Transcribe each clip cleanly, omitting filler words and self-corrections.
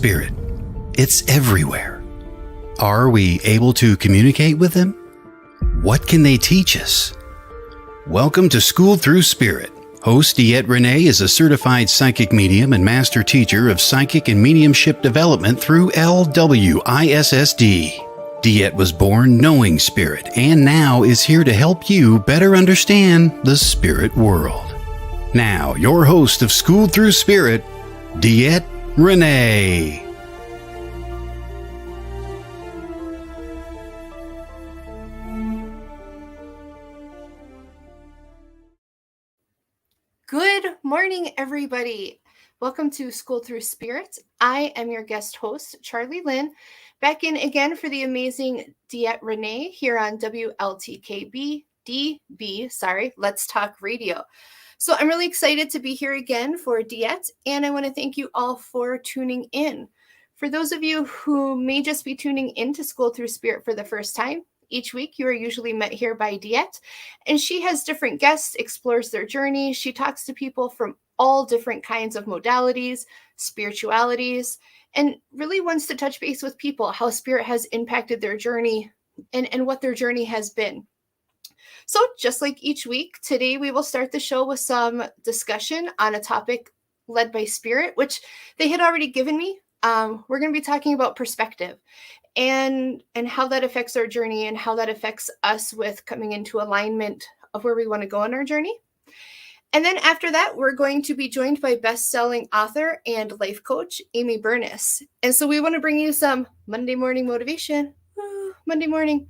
spirit. It's everywhere. Are we able to communicate with them? What can they teach us? Welcome to School Through Spirit. Host DeEtte Renee is a certified psychic medium and master teacher of psychic and mediumship development through LWISSD. DeEtte was born knowing spirit and now is here to help you better understand the spirit world. Now, your host of School Through Spirit, DeEtte Renee. Good morning, everybody. Welcome to School Through Spirit. I am your guest host, Charlie Lynn, back in again for the amazing DeEtte Renee here on WLTK-DB, Let's Talk Radio. So I'm really excited to be here again for DeEtte, and I want to thank you all for tuning in. For those of you who may just be tuning into School Through Spirit for the first time, each week, you are usually met here by DeEtte, and she has different guests, explores their journey. She talks to people from all different kinds of modalities, spiritualities, and really wants to touch base with people, how spirit has impacted their journey and what their journey has been. So just like each week, today we will start the show with some discussion on a topic led by spirit, which they had already given me. We're going to be talking about perspective. And how that affects our journey and how that affects us with coming into alignment of where we want to go on our journey. And then after that, we're going to be joined by best-selling author and life coach, Amie Burnis. And so we want to bring you some Monday morning motivation. Monday morning.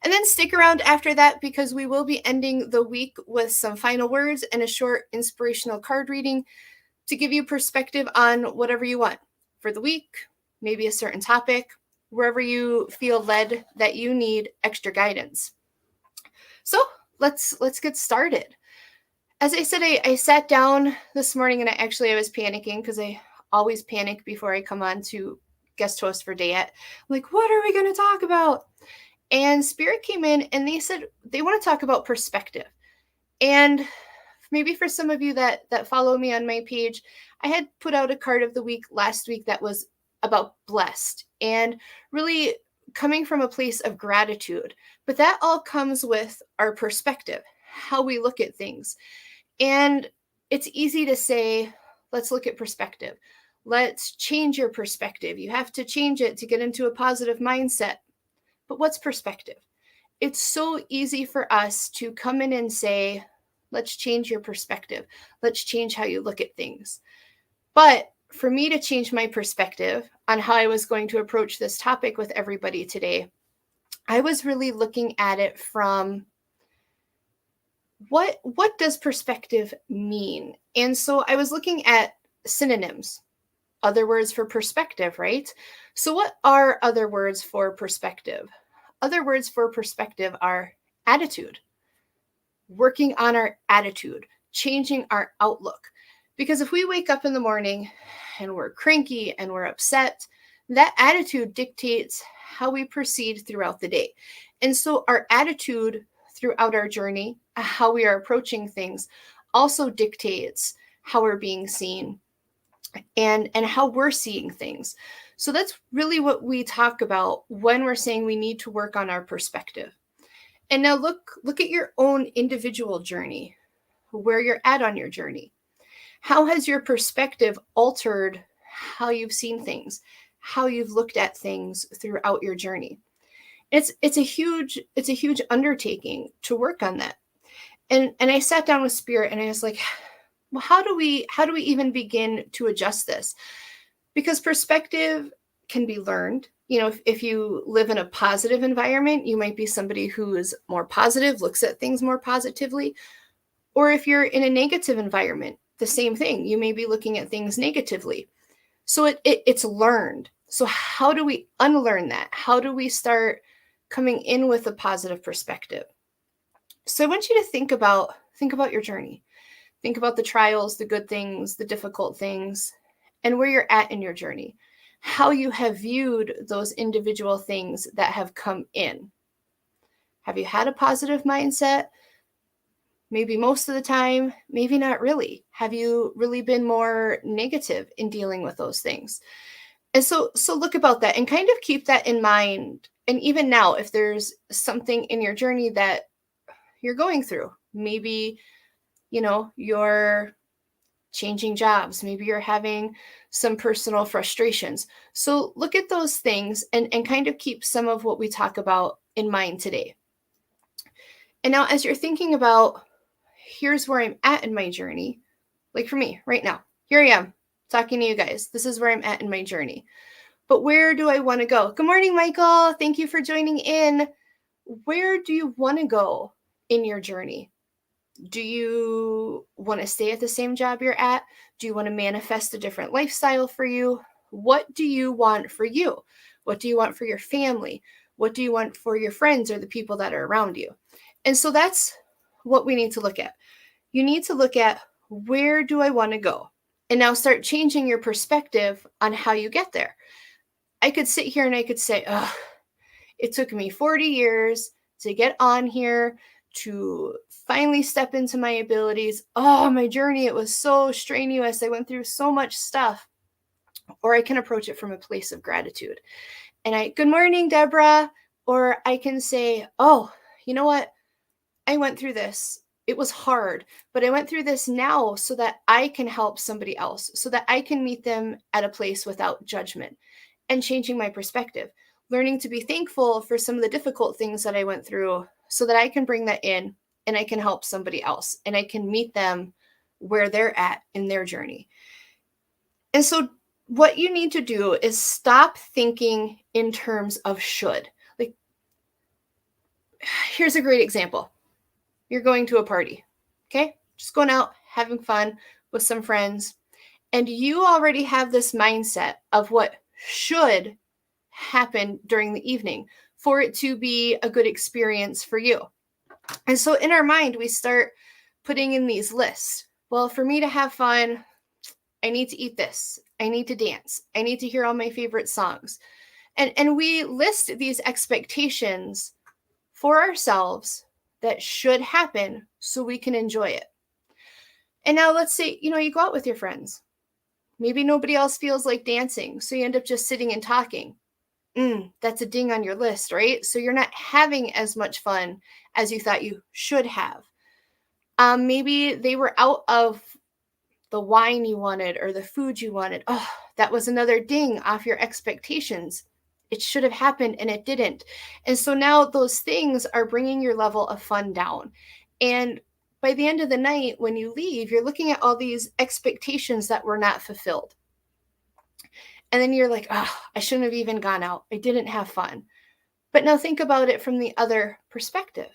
And then stick around after that because we will be ending the week with some final words and a short inspirational card reading to give you perspective on whatever you want for the week, maybe a certain topic, wherever you feel led that you need extra guidance. So let's get started. As I said, I sat down this morning and I was panicking because I always panic before I come on to guest host for DeEtte. Like, what are we going to talk about? And Spirit came in and they said they want to talk about perspective. And maybe for some of you that follow me on my page, I had put out a card of the week last week that was about blessed and really coming from a place of gratitude. But that all comes with our perspective, how we look at things. And it's easy to say, let's look at perspective. Let's change your perspective. You have to change it to get into a positive mindset. But what's perspective? It's so easy for us to come in and say, let's change your perspective. Let's change how you look at things. But for me to change my perspective on how I was going to approach this topic with everybody today, I was really looking at it from what does perspective mean? And so I was looking at synonyms, other words for perspective, right? So what are other words for perspective? Other words for perspective are attitude, working on our attitude, changing our outlook. Because if we wake up in the morning and we're cranky and we're upset, that attitude dictates how we proceed throughout the day. And so our attitude throughout our journey, how we are approaching things, also dictates how we're being seen and how we're seeing things. So that's really what we talk about when we're saying we need to work on our perspective. And now look at your own individual journey, where you're at on your journey. How has your perspective altered how you've seen things, how you've looked at things throughout your journey? It's a huge undertaking to work on that. And I sat down with Spirit and I was like, well, how do we even begin to adjust this? Because perspective can be learned. You know, if you live in a positive environment, you might be somebody who is more positive, looks at things more positively. Or if you're in a negative environment, the same thing. You may be looking at things negatively. So it's learned. So how do we unlearn that? How do we start coming in with a positive perspective? So I want you to think about your journey. Think about the trials, the good things, the difficult things, and where you're at in your journey. How you have viewed those individual things that have come in. Have you had a positive mindset? Maybe most of the time, maybe not really. Have you really been more negative in dealing with those things? And so look about that and kind of keep that in mind. And even now, if there's something in your journey that you're going through, maybe, you're changing jobs, maybe you're having some personal frustrations. So look at those things and kind of keep some of what we talk about in mind today. And now, as you're thinking about, here's where I'm at in my journey, like for me right now, here I am talking to you guys. This is where I'm at in my journey. But where do I want to go? Good morning, Michael. Thank you for joining in. Where do you want to go in your journey? Do you want to stay at the same job you're at? Do you want to manifest a different lifestyle for you? What do you want for you? What do you want for your family? What do you want for your friends or the people that are around you? And so that's what we need to look at. You need to look at, where do I want to go? And now start changing your perspective on how you get there. I could sit here and I could say, it took me 40 years to get on here, to finally step into my abilities. Oh, my journey, it was so strenuous. I went through so much stuff. Or I can approach it from a place of gratitude. And good morning, Deborah. Or I can say, oh, you know what? I went through this. It was hard, but I went through this now so that I can help somebody else, so that I can meet them at a place without judgment, and changing my perspective, learning to be thankful for some of the difficult things that I went through so that I can bring that in and I can help somebody else and I can meet them where they're at in their journey. And so what you need to do is stop thinking in terms of should. Like, here's a great example. You're going to a party, okay? Just going out, having fun with some friends, and you already have this mindset of what should happen during the evening for it to be a good experience for you. And so in our mind, we start putting in these lists. Well, for me to have fun, I need to eat this. I need to dance. I need to hear all my favorite songs. And we list these expectations for ourselves that should happen so we can enjoy it. And now let's say, you go out with your friends. Maybe nobody else feels like dancing, so you end up just sitting and talking. That's a ding on your list, right? So you're not having as much fun as you thought you should have. Maybe they were out of the wine you wanted or the food you wanted. Oh, that was another ding off your expectations. It should have happened and it didn't. And so now those things are bringing your level of fun down. And by the end of the night, when you leave, you're looking at all these expectations that were not fulfilled. And then you're like, I shouldn't have even gone out. I didn't have fun. But now think about it from the other perspective.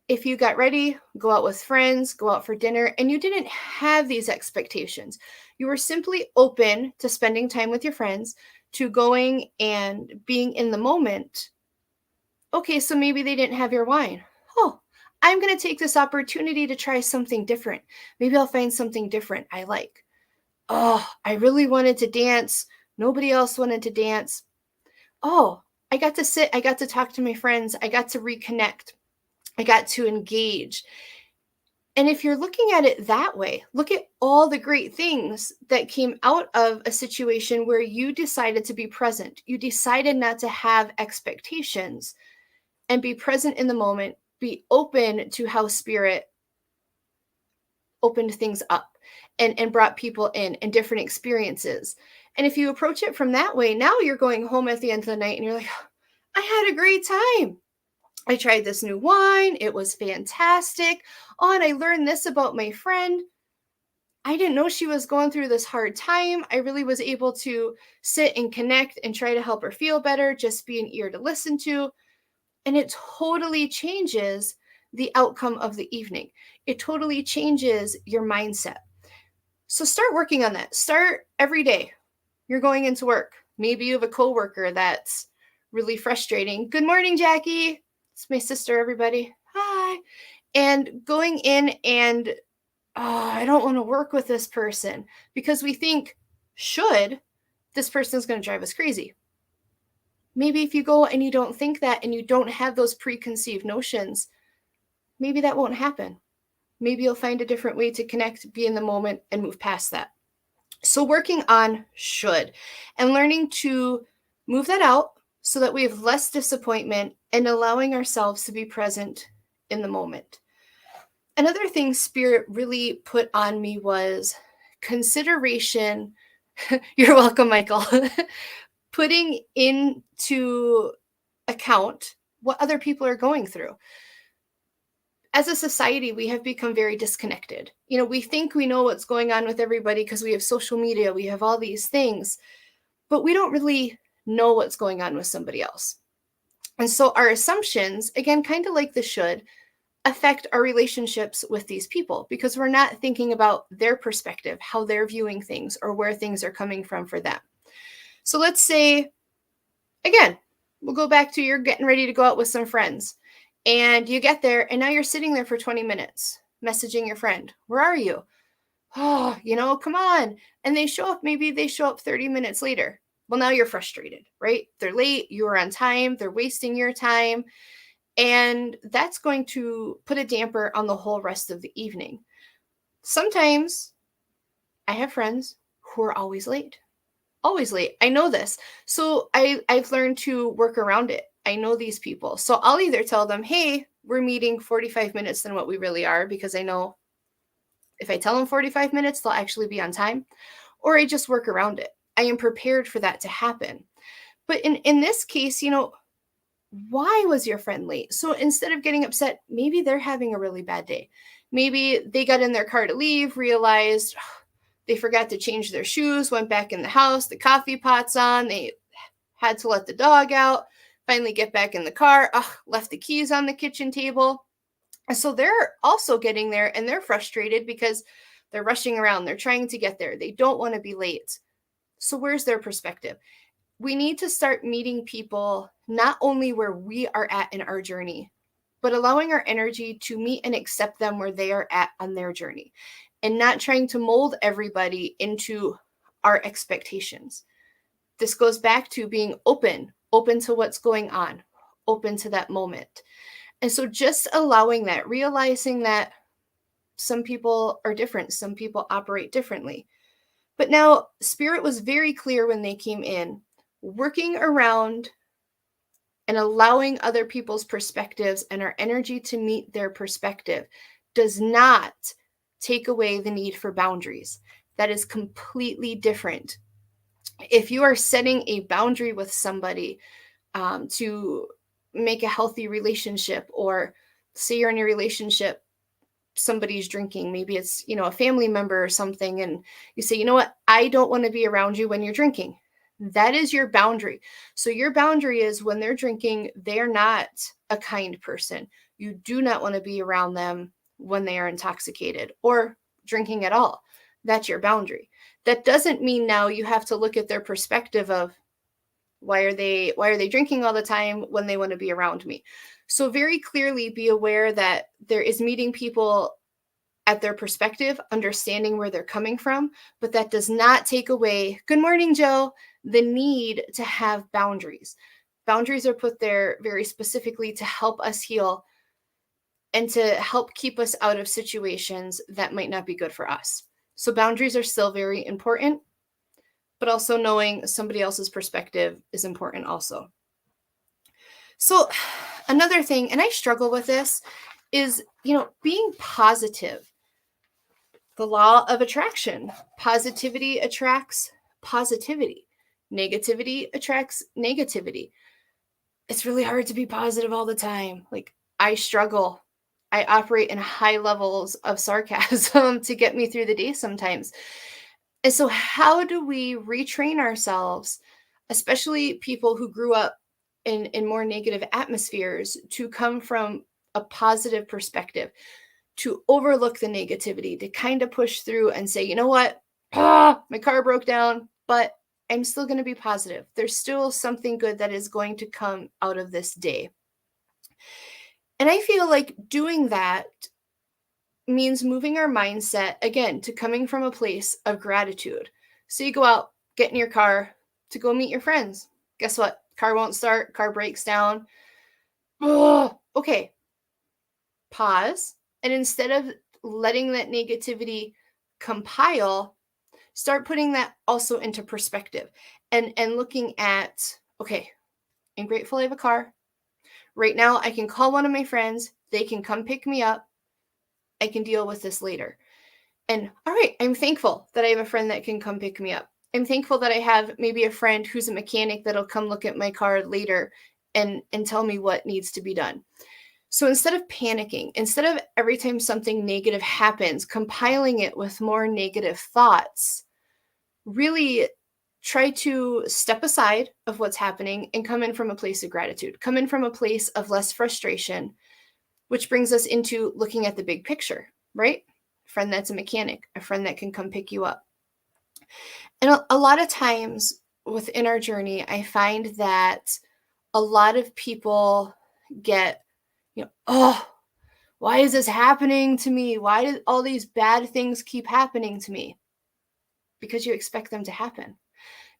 If you got ready, go out with friends, go out for dinner, and you didn't have these expectations, you were simply open to spending time with your friends, to going and being in the moment. Okay, so maybe they didn't have your wine. Oh, I'm going to take this opportunity to try something different. Maybe I'll find something different I like. Oh, I really wanted to dance. Nobody else wanted to dance. Oh, I got to sit. I got to talk to my friends. I got to reconnect. I got to engage. And if you're looking at it that way, look at all the great things that came out of a situation where you decided to be present. You decided not to have expectations and be present in the moment, be open to how Spirit opened things up and brought people in and different experiences. And if you approach it from that way, now you're going home at the end of the night and you're like, I had a great time. I tried this new wine. It was fantastic. Oh, and I learned this about my friend. I didn't know she was going through this hard time. I really was able to sit and connect and try to help her feel better, just be an ear to listen to. And it totally changes the outcome of the evening. It totally changes your mindset. So start working on that. Start every day. You're going into work. Maybe you have a coworker that's really frustrating. Good morning, Jackie. It's my sister, everybody. Hi. And going in and, I don't want to work with this person because we think, this person's going to drive us crazy. Maybe if you go and you don't think that and you don't have those preconceived notions, maybe that won't happen. Maybe you'll find a different way to connect, be in the moment, and move past that. So working on should and learning to move that out so that we have less disappointment and allowing ourselves to be present in the moment. Another thing Spirit really put on me was consideration. You're welcome, Michael. Putting into account what other people are going through. As a society, we have become very disconnected. We think we know what's going on with everybody because we have social media, we have all these things, but we don't really know what's going on with somebody else. And so our assumptions, again, kind of like the should, affect our relationships with these people because we're not thinking about their perspective, how they're viewing things, or where things are coming from for them. So let's say, again, we'll go back to you're getting ready to go out with some friends and you get there and now you're sitting there for 20 minutes messaging your friend. Where are you? Oh, come on. And they show up, maybe they show up 30 minutes later. Well, now you're frustrated, right? They're late, you are on time, they're wasting your time. And that's going to put a damper on the whole rest of the evening. Sometimes I have friends who are always late. Always late. I know this. So I've learned to work around it. I know these people. So I'll either tell them, hey, we're meeting 45 minutes than what we really are, because I know if I tell them 45 minutes, they'll actually be on time. Or I just work around it. I am prepared for that to happen. But in this case, why was your friend late? So instead of getting upset, maybe they're having a really bad day. Maybe they got in their car to leave, realized they forgot to change their shoes, went back in the house, the coffee pot's on, they had to let the dog out, finally get back in the car, left the keys on the kitchen table. And so they're also getting there and they're frustrated because they're rushing around. They're trying to get there. They don't want to be late. So where's their perspective? We need to start meeting people not only where we are at in our journey, but allowing our energy to meet and accept them where they are at on their journey, and not trying to mold everybody into our expectations. This goes back to being open to what's going on, open to that moment. And so just allowing that, realizing that some people are different, some people operate differently. But now Spirit was very clear when they came in, working around and allowing other people's perspectives and our energy to meet their perspective does not take away the need for boundaries. That is completely different. If you are setting a boundary with somebody to make a healthy relationship, or say you're in a relationship, somebody's drinking, maybe it's, a family member or something, and you say, you know what, I don't want to be around you when you're drinking. That is your boundary. So your boundary is when they're drinking, they're not a kind person. You do not want to be around them when they are intoxicated or drinking at all. That's your boundary. That doesn't mean now you have to look at their perspective of why are they drinking all the time when they want to be around me. So very clearly be aware that there is meeting people at their perspective, understanding where they're coming from, but that does not take away, good morning, Joe, the need to have boundaries. Boundaries are put there very specifically to help us heal and to help keep us out of situations that might not be good for us. So boundaries are still very important, but also knowing somebody else's perspective is important also. So another thing, and I struggle with this, is, being positive. The law of attraction. Positivity attracts positivity. Negativity attracts negativity. It's really hard to be positive all the time. Like, I struggle. I operate in high levels of sarcasm to get me through the day sometimes. And so how do we retrain ourselves, especially people who grew up in more negative atmospheres, to come from a positive perspective, to overlook the negativity, to kind of push through and say, you know what, my car broke down, but I'm still going to be positive. There's still something good that is going to come out of this day. And I feel like doing that means moving our mindset, again, to coming from a place of gratitude. So you go out, get in your car to go meet your friends. Guess what? Car won't start, car breaks down. Okay. Pause. And instead of letting that negativity compile, Start putting that also into perspective and looking at, okay, I'm grateful I have a car. Right now, I can call one of my friends. They can come pick me up. I can deal with this later. And all right, I'm thankful that I have a friend that can come pick me up. I'm thankful that I have maybe a friend who's a mechanic that'll come look at my car later and tell me what needs to be done. So instead of panicking, instead of every time something negative happens, compiling it with more negative thoughts, really try to step aside of what's happening and come in from a place of gratitude, come in from a place of less frustration, which brings us into looking at the big picture, right? A friend that's a mechanic, a friend that can come pick you up. And a lot of times within our journey, I find that a lot of people get, oh, why is this happening to me? Why do all these bad things keep happening to me? Because you expect them to happen.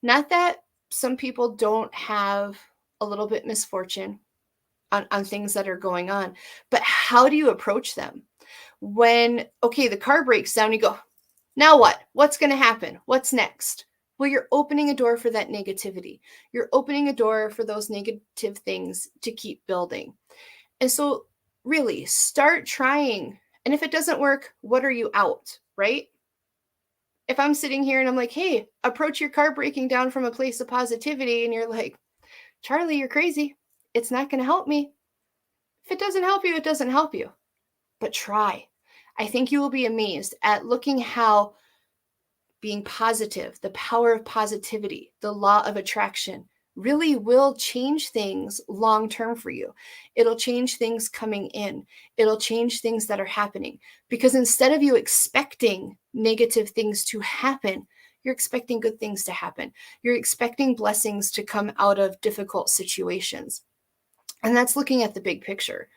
Not that some people don't have a little bit misfortune on things that are going on, but how do you approach them? When, okay, the car breaks down, you go, now what? What's going to happen? What's next? Well, you're opening a door for that negativity. You're opening a door for those negative things to keep building. And so really start trying. And if it doesn't work, what are you out, right? If I'm sitting here and I'm like, hey, approach your car breaking down from a place of positivity, and you're like, Charlie, you're crazy. It's not going to help me. If it doesn't help you, it doesn't help you. But try. I think you will be amazed at looking how being positive, the power of positivity, the law of attraction really will change things long term for you. It'll change things coming in. It'll change things that are happening. Because instead of you expecting negative things to happen, you're expecting good things to happen. You're expecting blessings to come out of difficult situations. And that's looking at the big picture.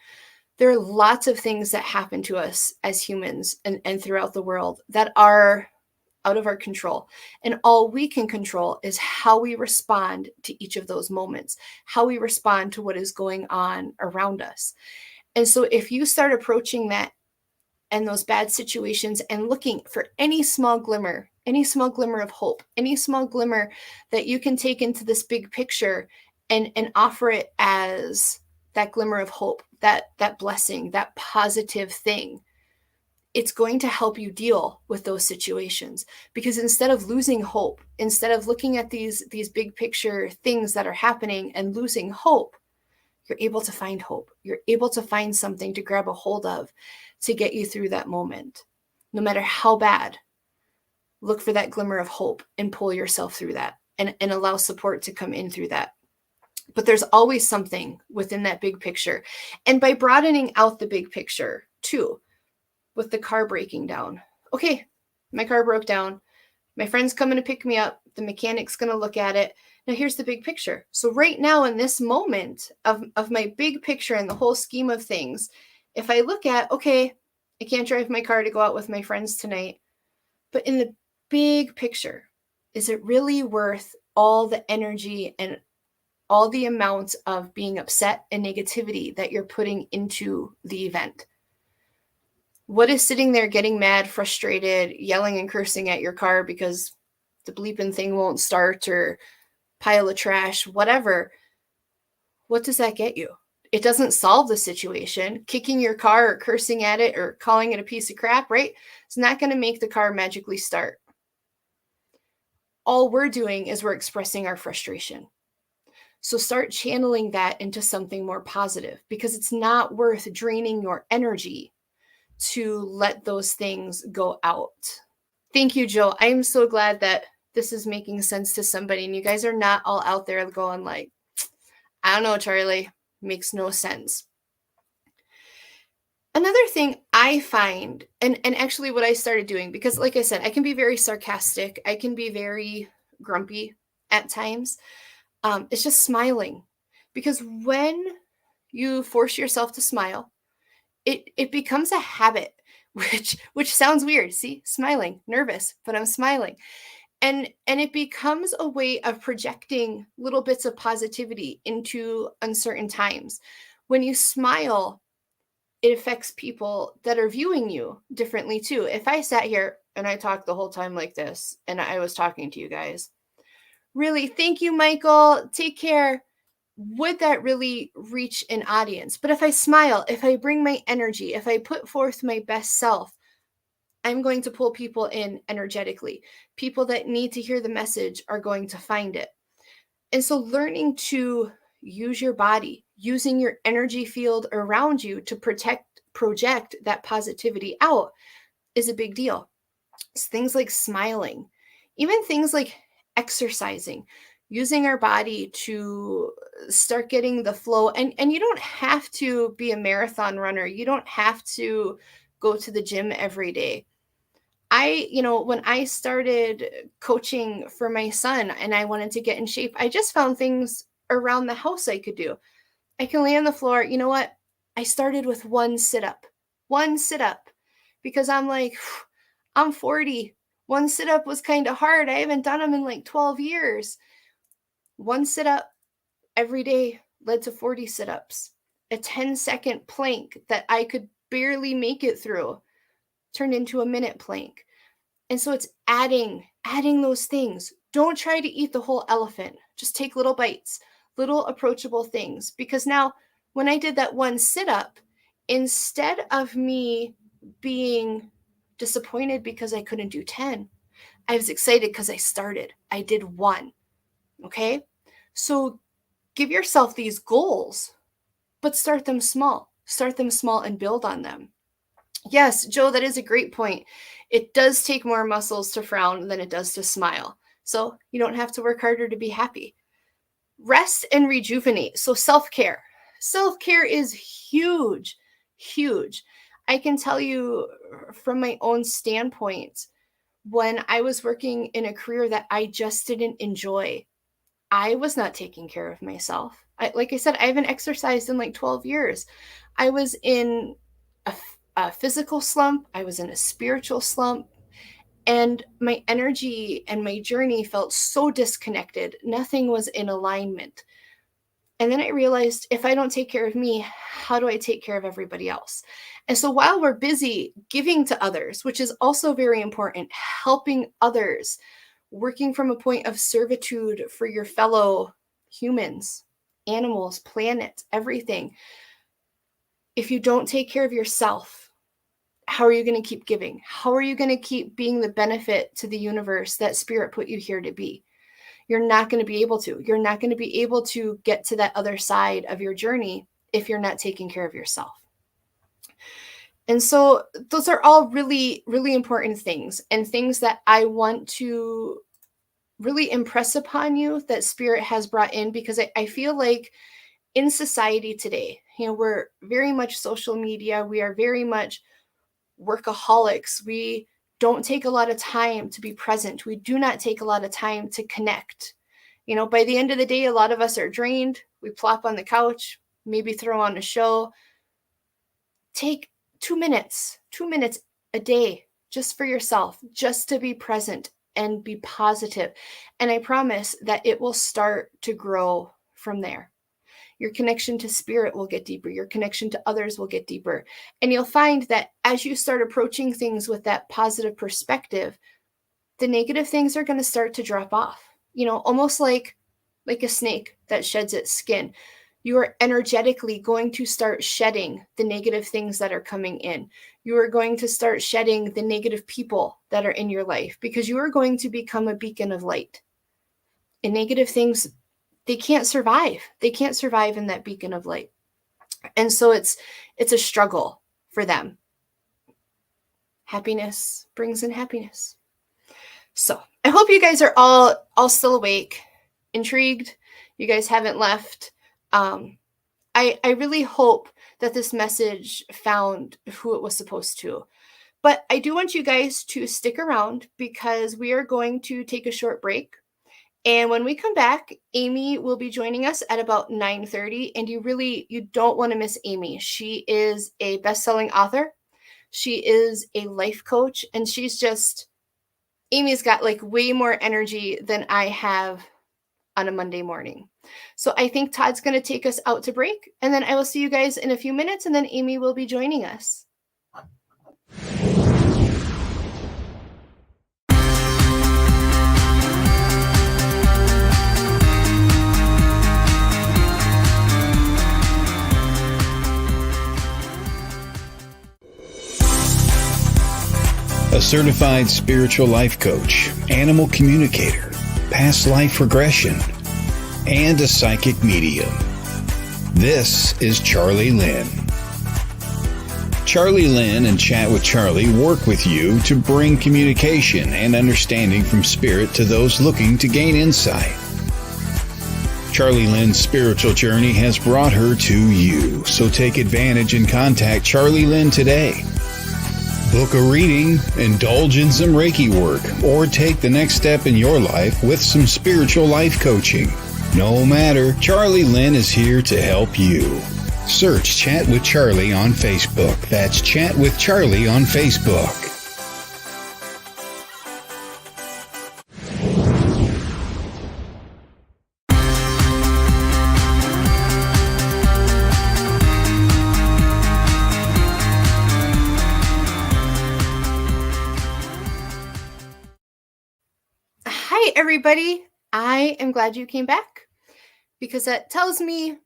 There are lots of things that happen to us as humans and throughout the world that are out of our control. And all we can control is how we respond to each of those moments, how we respond to what is going on around us. And so if you start approaching that and those bad situations and looking for any small glimmer of hope, any small glimmer that you can take into this big picture and offer it as that glimmer of hope, that blessing, that positive thing, it's going to help you deal with those situations. Because instead of losing hope, instead of looking at these big picture things that are happening and losing hope, you're able to find hope. You're able to find something to grab a hold of to get you through that moment. No matter how bad, look for that glimmer of hope and pull yourself through that and allow support to come in through that. But there's always something within that big picture. And by broadening out the big picture too, with the car breaking down. Okay, my car broke down. My friend's coming to pick me up. The mechanic's going to look at it. Now here's the big picture. So right now in this moment of my big picture and the whole scheme of things, if I look at, okay, I can't drive my car to go out with my friends tonight, but in the big picture, is it really worth all the energy and all the amounts of being upset and negativity that you're putting into the event? What is sitting there getting mad, frustrated, yelling and cursing at your car because the bleeping thing won't start or pile of trash, whatever? What does that get you? It doesn't solve the situation. Kicking your car or cursing at it or calling it a piece of crap, right? It's not going to make the car magically start. All we're doing is we're expressing our frustration. So start channeling that into something more positive, because it's not worth draining your energy to let those things go out. Thank you, Joe. I'm so glad that this is making sense to somebody and you guys are not all out there going like, I don't know, Charlie, makes no sense. Another thing I find, and actually what I started doing, because like I said, I can be very sarcastic. I can be very grumpy at times. It's just smiling, because when you force yourself to smile, it becomes a habit, which sounds weird. See, smiling, nervous, but I'm smiling. And it becomes a way of projecting little bits of positivity into uncertain times. When you smile, it affects people that are viewing you differently too. If I sat here and I talked the whole time like this and I was talking to you guys, really, thank you, Michael, take care, would that really reach an audience? But if I smile, if I bring my energy, if I put forth my best self, I'm going to pull people in energetically. People that need to hear the message are going to find it. And so learning to use your body, using your energy field around you to project that positivity out is a big deal. It's things like smiling, even things like exercising, using our body to start getting the flow. And you don't have to be a marathon runner. You don't have to go to the gym every day. When I started coaching for my son and I wanted to get in shape, I just found things around the house I could do. I can lay on the floor. You know what? I started with one sit up, because I'm like, I'm 40. One sit up was kind of hard. I haven't done them in like 12 years. One sit up every day led to 40 sit ups. A 10-second plank that I could barely make it through turned into a minute plank. And so it's adding those things. Don't try to eat the whole elephant. Just take little bites, little approachable things. Because now when I did that one sit up, instead of me being disappointed because I couldn't do 10, I was excited because I started. I did one. Okay. So give yourself these goals, but start them small. Start them small and build on them. Yes, Joe, that is a great point. It does take more muscles to frown than it does to smile. So you don't have to work harder to be happy. Rest and rejuvenate. So self-care. Self-care is huge, huge. I can tell you from my own standpoint, when I was working in a career that I just didn't enjoy, I was not taking care of myself. Like I said, I haven't exercised in like 12 years. I was in a physical slump. I was in a spiritual slump. And my energy and my journey felt so disconnected. Nothing was in alignment. And then I realized, if I don't take care of me, how do I take care of everybody else? And so while we're busy giving to others, which is also very important, helping others, working from a point of servitude for your fellow humans, animals, planet, everything. If you don't take care of yourself, how are you going to keep giving? How are you going to keep being the benefit to the universe that spirit put you here to be? You're not going to be able to. You're not going to be able to get to that other side of your journey if you're not taking care of yourself. And so those are all really, really important things, and things that I want to really impress upon you that spirit has brought in, because I feel like in society today, we're very much social media. We are very much workaholics. We don't take a lot of time to be present. We do not take a lot of time to connect. By the end of the day, a lot of us are drained. We plop on the couch, maybe throw on a show. Take 2 minutes a day just for yourself, just to be present and be positive. And I promise that it will start to grow from there. Your connection to spirit will get deeper. Your connection to others will get deeper. And you'll find that as you start approaching things with that positive perspective, the negative things are going to start to drop off. Almost like a snake that sheds its skin. You are energetically going to start shedding the negative things that are coming in. You are going to start shedding the negative people that are in your life, because you are going to become a beacon of light. And negative things, they can't survive. They can't survive in that beacon of light. And so it's a struggle for them. Happiness brings in happiness. So I hope you guys are all still awake, intrigued. You guys haven't left. I really hope that this message found who it was supposed to. But I do want you guys to stick around, because we are going to take a short break. And when we come back, Amie will be joining us at about 9:30. And you don't want to miss Amie. She is a best-selling author. She is a life coach. And Amie's got like way more energy than I have on a Monday morning. So I think Todd's going to take us out to break, and then I will see you guys in a few minutes, and then Amie will be joining us. A certified spiritual life coach, animal communicator, past life regression, and a psychic medium. This is Charlie Lynn. Charlie Lynn and Chat with Charlie work with you to bring communication and understanding from spirit to those looking to gain insight. Charlie Lynn's spiritual journey has brought her to you, so take advantage and contact Charlie Lynn today. Book a reading, indulge in some Reiki work, or take the next step in your life with some spiritual life coaching. No matter, Charlie Lynn is here to help you. Search Chat with Charlie on Facebook. That's Chat with Charlie on Facebook. Hi, everybody. I am glad you came back, because that tells me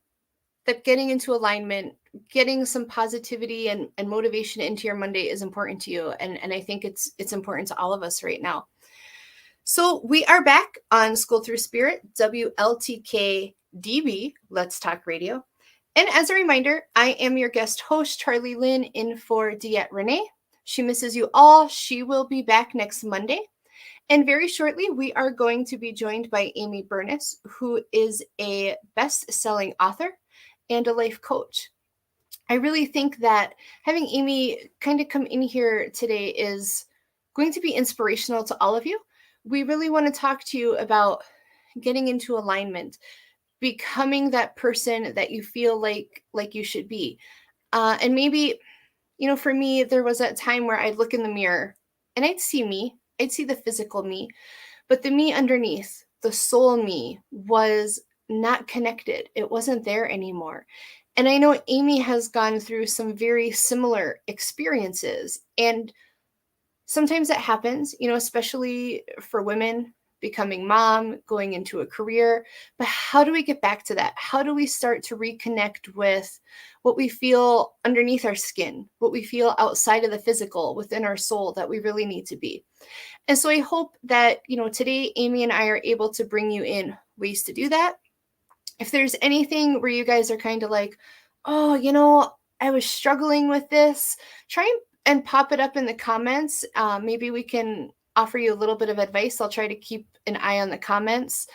that getting into alignment, getting some positivity and motivation into your Monday is important to you. And I think it's important to all of us right now. So we are back on School Through Spirit, WLTK-DB, Let's Talk Radio. And as a reminder, I am your guest host, Charlie Lynn, in for DeEtte Renee. She misses you all. She will be back next Monday. And very shortly, we are going to be joined by Amie Burnis, who is a best-selling author and a life coach. I really think that having Amie kind of come in here today is going to be inspirational to all of you. We really want to talk to you about getting into alignment, becoming that person that you feel like you should be. And maybe, for me, there was that time where I'd look in the mirror and I'd see me. I'd see the physical me, but the me underneath, the soul me, was not connected. It wasn't there anymore. And I know Amie has gone through some very similar experiences. And sometimes that happens, especially for women, becoming mom, going into a career. But how do we get back to that? How do we start to reconnect with what we feel underneath our skin, what we feel outside of the physical, within our soul, that we really need to be? And so I hope that, today Amie and I are able to bring you in ways to do that. If there's anything where you guys are kind of like, oh, I was struggling with this, try and pop it up in the comments. Maybe we can offer you a little bit of advice. I'll try to keep an eye on the comments.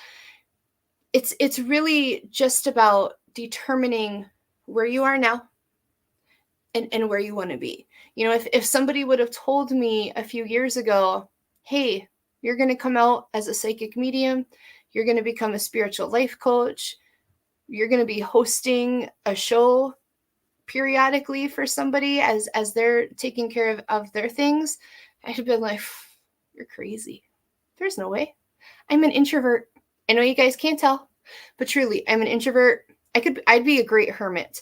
It's really just about determining where you are now and where you want to be. If somebody would have told me a few years ago, hey, you're going to come out as a psychic medium, you're going to become a spiritual life coach, you're going to be hosting a show periodically for somebody as they're taking care of their things, I'd have been like, you're crazy. There's no way. I'm an introvert. I know you guys can't tell, but truly, I'm an introvert. I'd be a great hermit.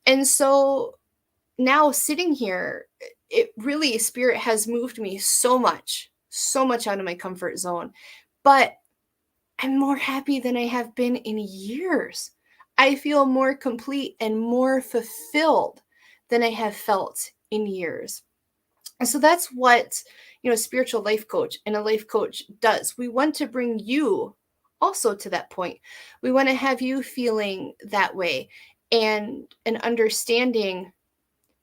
And so now sitting here, it really, spirit has moved me so much out of my comfort zone. But I'm more happy than I have been in years. I feel more complete and more fulfilled than I have felt in years. And so that's what, a spiritual life coach and a life coach does. We want to bring you also to that point. We want to have you feeling that way and understanding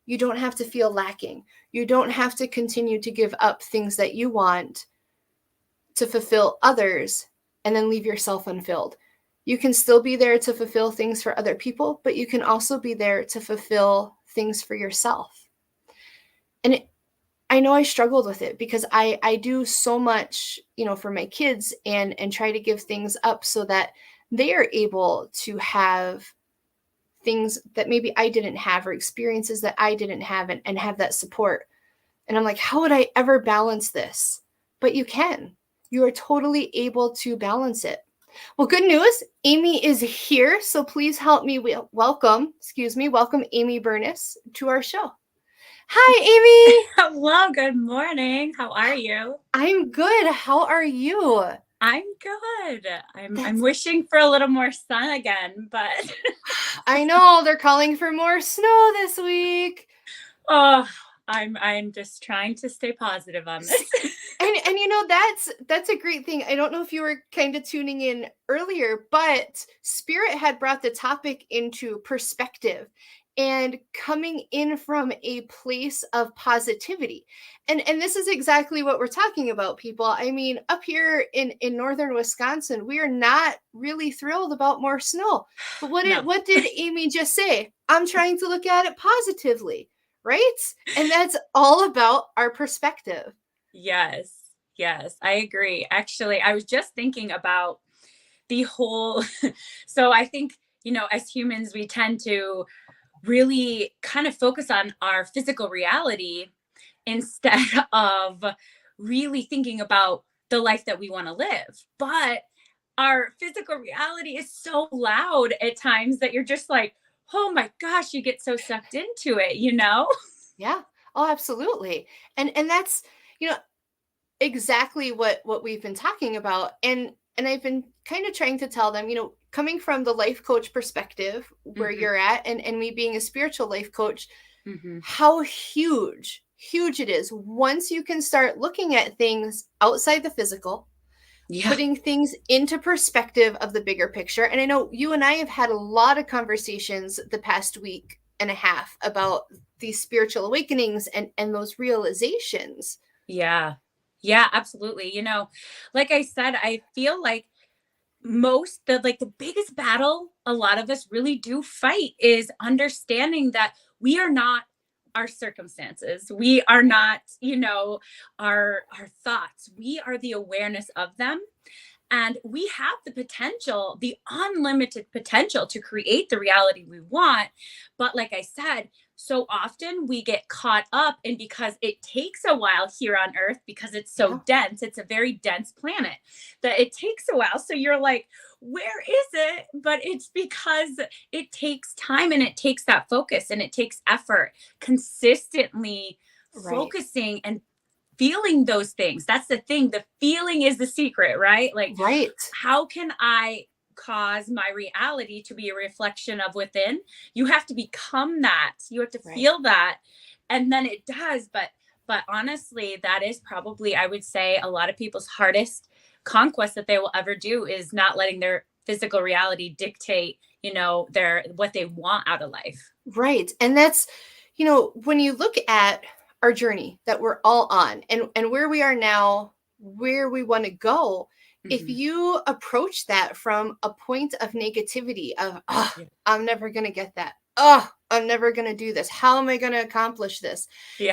you don't have to feel lacking. You don't have to continue to give up things that you want to fulfill others and then leave yourself unfilled. You can still be there to fulfill things for other people, but you can also be there to fulfill things for yourself. And I know I struggled with it because I do so much, for my kids and try to give things up so that they are able to have things that maybe I didn't have, or experiences that I didn't have, and have that support. And I'm like, how would I ever balance this? But you can. You are totally able to balance it. Well, good news. Amie is here, so please help me welcome Amie Burnis to our show. Hi, Amie. Hello, good morning. How are you? I'm good. How are you? I'm good. I'm wishing for a little more sun again, but I know they're calling for more snow this week. oh, I'm just trying to stay positive on this. And you know, that's a great thing. I don't know if you were kind of tuning in earlier, but Spirit had brought the topic into perspective and coming in from a place of positivity. And this is exactly what we're talking about, people. I mean, up here in northern Wisconsin, we are not really thrilled about more snow. But what did Amie just say? I'm trying to look at it positively, right? And that's all about our perspective. Yes, I agree. Actually, I was just thinking about the whole, so I think, as humans, we tend to really kind of focus on our physical reality instead of really thinking about the life that we want to live. But our physical reality is so loud at times that you're just like, oh my gosh, you get so sucked into it, Yeah. Oh, absolutely. And that's, exactly what we've been talking about. And I've been kind of trying to tell them, coming from the life coach perspective where you're at, and me being a spiritual life coach, how huge it is once you can start looking at things outside the physical, putting things into perspective of the bigger picture. And I know you and I have had a lot of conversations the past week and a half about these spiritual awakenings and those realizations. Yeah, absolutely. Like I said, I feel like the biggest battle a lot of us really do fight is understanding that we are not our circumstances. We are not, our thoughts. We are the awareness of them. And we have the potential, the unlimited potential to create the reality we want. But like I said, so often we get caught up in, because it takes a while here on Earth, because it's so dense, it's a very dense planet, that it takes a while. So you're like, where is it? But it's because it takes time, and it takes that focus, and it takes effort, consistently focusing and feeling those things. That's the thing. The feeling is the secret, right? Like, how can I cause my reality to be a reflection of within? You have to become that. You have to feel that. And then it does. But honestly, that is probably, I would say, a lot of people's hardest conquest that they will ever do, is not letting their physical reality dictate, what they want out of life. Right. And that's, when you look at our journey that we're all on, and where we are now, where we want to go, if you approach that from a point of negativity of, I'm never going to get that. I'm never going to do this. How am I going to accomplish this?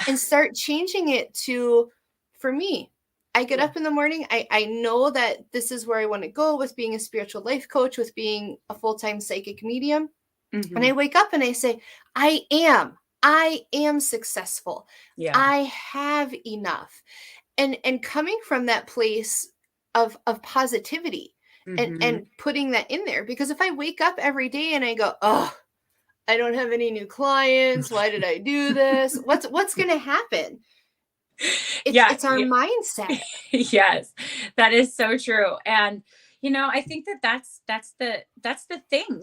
And start changing it to, for me, I get up in the morning. I know that this is where I want to go with being a spiritual life coach, with being a full-time psychic medium. And I wake up and I say, I am successful. I have enough. And coming from that place of positivity and putting that in there, because if I wake up every day and I go, I don't have any new clients, why did I do this? What's going to happen? It's our mindset. Yes, that is so true. And I think that's the thing.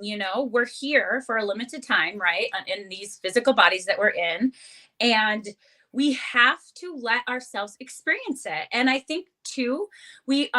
We're here for a limited time, right, in these physical bodies that we're in, and we have to let ourselves experience it. And I think too, we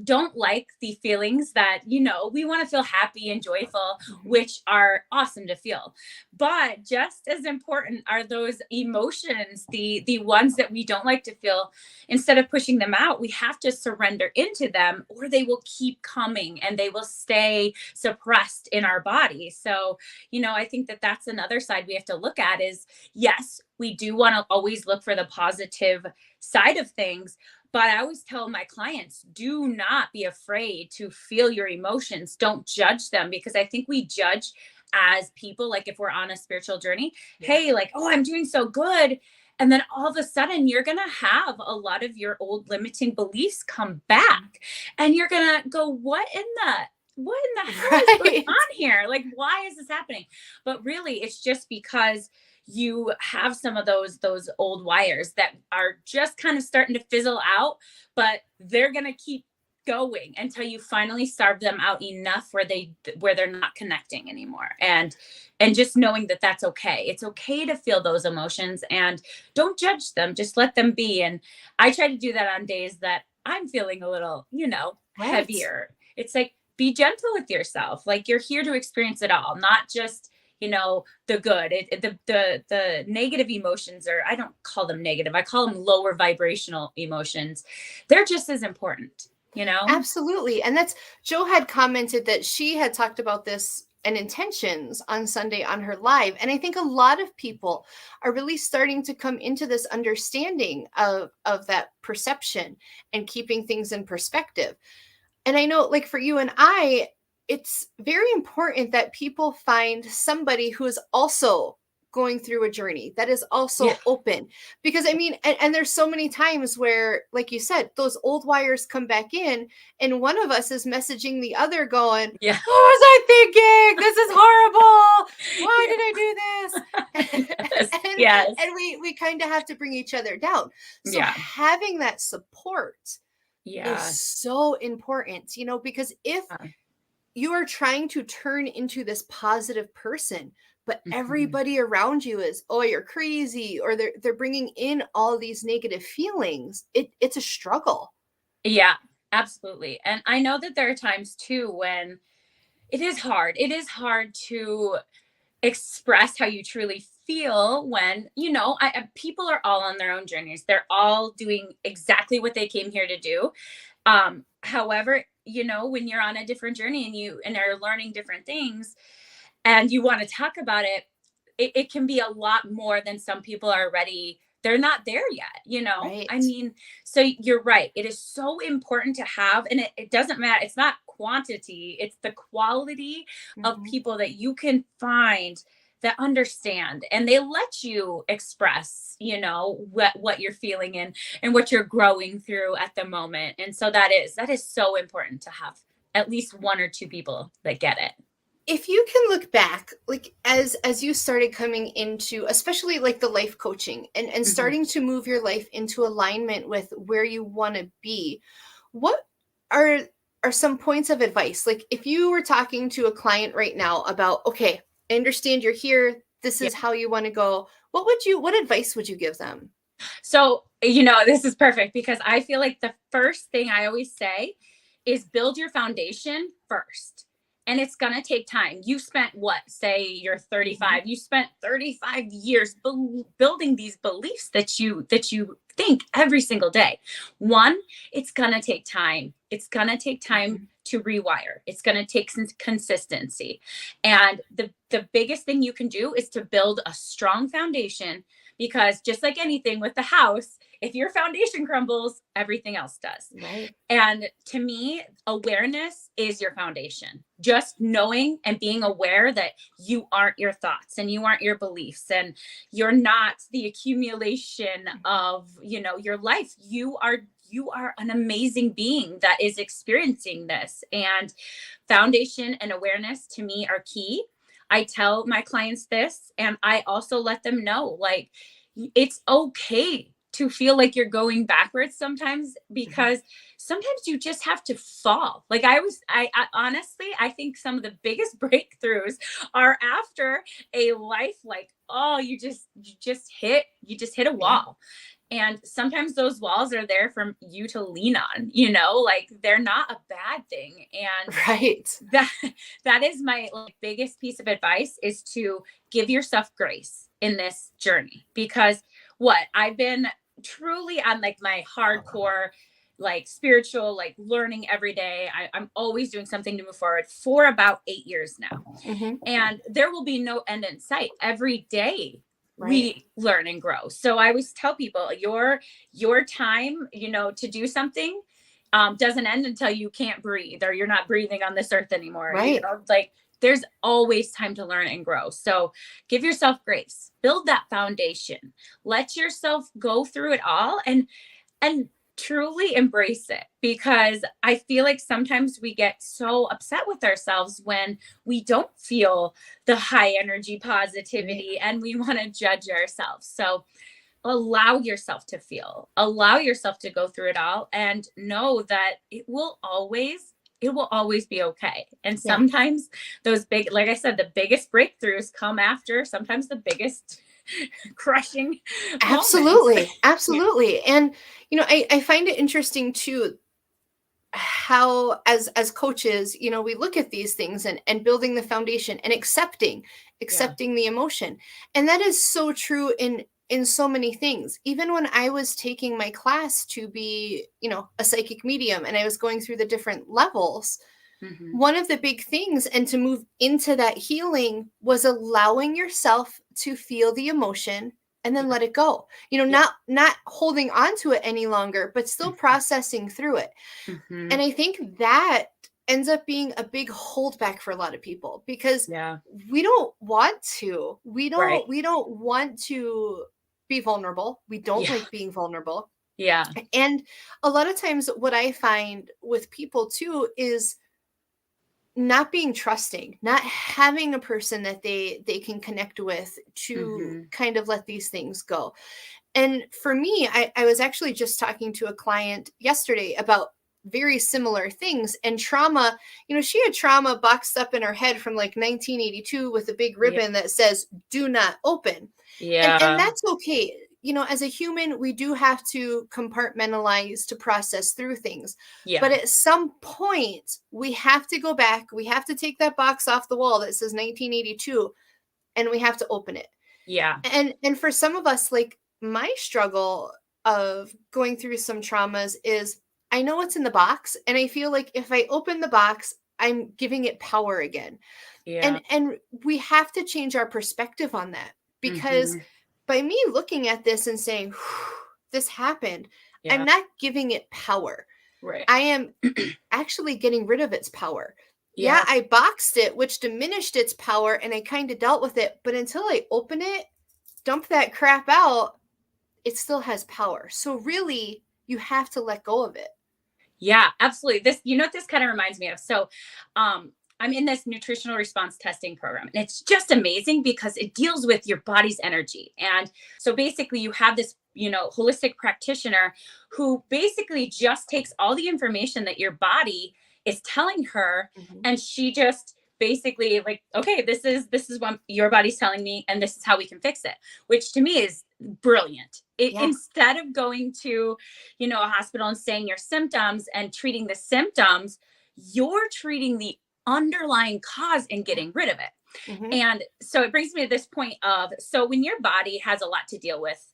don't like the feelings that, we want to feel happy and joyful, which are awesome to feel. But just as important are those emotions, the ones that we don't like to feel. Instead of pushing them out, we have to surrender into them, or they will keep coming and they will stay suppressed in our body. So, I think that that's another side we have to look at is, yes, we do want to always look for the positive side of things. But I always tell my clients, do not be afraid to feel your emotions. Don't judge them, because I think we judge as people, like if we're on a spiritual journey, hey, like, oh, I'm doing so good. And then all of a sudden you're going to have a lot of your old limiting beliefs come back, and you're going to go, what in the what in the hell is going on here? Like, why is this happening? But really, it's just because you have some of those old wires that are just kind of starting to fizzle out, but they're going to keep going until you finally starve them out enough where they're not connecting anymore. And just knowing that that's okay. It's okay to feel those emotions and don't judge them. Just let them be. And I try to do that on days that I'm feeling a little, heavier. It's like, be gentle with yourself. Like, you're here to experience it all, not just, the good. The negative emotions, or I don't call them negative, I call them lower vibrational emotions. They're just as important, Absolutely. And Joe had commented that she had talked about this and intentions on Sunday on her live. And I think a lot of people are really starting to come into this understanding of that perception and keeping things in perspective. And I know, like, for you and I, it's very important that people find somebody who is also going through a journey that is also open, because I mean, and there's so many times where, like you said, those old wires come back in and one of us is messaging the other going, what was I thinking? This is horrible. Why did I do this? And we kind of have to bring each other down. So having that support is so important, because if you are trying to turn into this positive person, but everybody around you is, oh, you're crazy, or they're bringing in all these negative feelings, it's a struggle. Yeah, absolutely. And I know that there are times too when it is hard. It is hard to express how you truly feel when, people are all on their own journeys. They're all doing exactly what they came here to do. However, when you're on a different journey and are learning different things and you want to talk about it, it can be a lot more than some people are ready. They're not there yet, Right. I mean, so you're right. It is so important to have, and it doesn't matter. It's not quantity, it's the quality of people that you can find that understand and they let you express, what you're feeling and what you're growing through at the moment. And so that is so important to have at least one or two people that get it. If you can look back, like as you started coming into, especially like the life coaching and starting to move your life into alignment with where you want to be, what are some points of advice? Like, if you were talking to a client right now about, okay, I understand you're here, this is how you want to go, what advice would you give them? So, this is perfect because I feel like the first thing I always say is build your foundation first. And it's going to take time. You spent say you're 35, you spent 35 years building these beliefs that you think every single day. One, it's going to take time. It's going to take time to rewire. It's going to take some consistency. And the biggest thing you can do is to build a strong foundation, because just like anything with the house, if your foundation crumbles, everything else does. Right. And to me, awareness is your foundation. Just knowing and being aware that you aren't your thoughts and you aren't your beliefs and you're not the accumulation of, your life. You are an amazing being that is experiencing this. And foundation and awareness to me are key. I tell my clients this, and I also let them know, like, it's okay to feel like you're going backwards sometimes, because sometimes you just have to fall. Like I honestly, I think some of the biggest breakthroughs are after a life like, oh, you just hit a wall. And sometimes those walls are there for you to lean on, like they're not a bad thing. And that is my biggest piece of advice, is to give yourself grace in this journey, because I've been truly on my hardcore, spiritual, learning every day. I'm always doing something to move forward for about 8 years now. And there will be no end in sight. Every day we learn and grow. So I always tell people your time, to do something doesn't end until you can't breathe or you're not breathing on this earth anymore. Right. There's always time to learn and grow. So give yourself grace, build that foundation, let yourself go through it all, and truly embrace it, because I feel like sometimes we get so upset with ourselves when we don't feel the high energy positivity and we want to judge ourselves. So allow yourself to feel, allow yourself to go through it all, and know that it will always be okay. And sometimes those big, like I said, the biggest breakthroughs come after sometimes the biggest crushing Absolutely. moments. And, I find it interesting too, how as coaches, we look at these things and building the foundation and accepting the emotion. And that is so true in so many things. Even when I was taking my class to be, a psychic medium, and I was going through the different levels, one of the big things, and to move into that healing, was allowing yourself to feel the emotion and then let it go. Not holding on to it any longer, but still processing through it. And I think that ends up being a big holdback for a lot of people, because we don't want to. We don't want to be vulnerable. We don't like being vulnerable. Yeah. And a lot of times what I find with people too is not being trusting, not having a person that they can connect with to kind of let these things go. And for me, I was actually just talking to a client yesterday about very similar things, and trauma. She had trauma boxed up in her head from like 1982 with a big ribbon that says "do not open." And that's okay. As a human, we do have to compartmentalize to process through things. But at some point, we have to go back. We have to take that box off the wall that says 1982, and we have to open it. And for some of us, like my struggle of going through some traumas is, I know what's in the box, and I feel like if I open the box, I'm giving it power again. And we have to change our perspective on that, because by me looking at this and saying, this happened, I'm not giving it power. I am actually getting rid of its power. I boxed it, which diminished its power, and I kind of dealt with it. But until I open it, dump that crap out, it still has power. So really, you have to let go of it. Yeah, absolutely. This, what this kind of reminds me of. So, I'm in this nutritional response testing program, and it's just amazing because it deals with your body's energy. And so basically you have this, holistic practitioner who basically just takes all the information that your body is telling her, and she just basically like, okay, this is what your body's telling me, and this is how we can fix it, which to me is brilliant. Instead of going to, a hospital and saying your symptoms and treating the symptoms, you're treating the underlying cause and getting rid of it. And so it brings me to this point of, so when your body has a lot to deal with,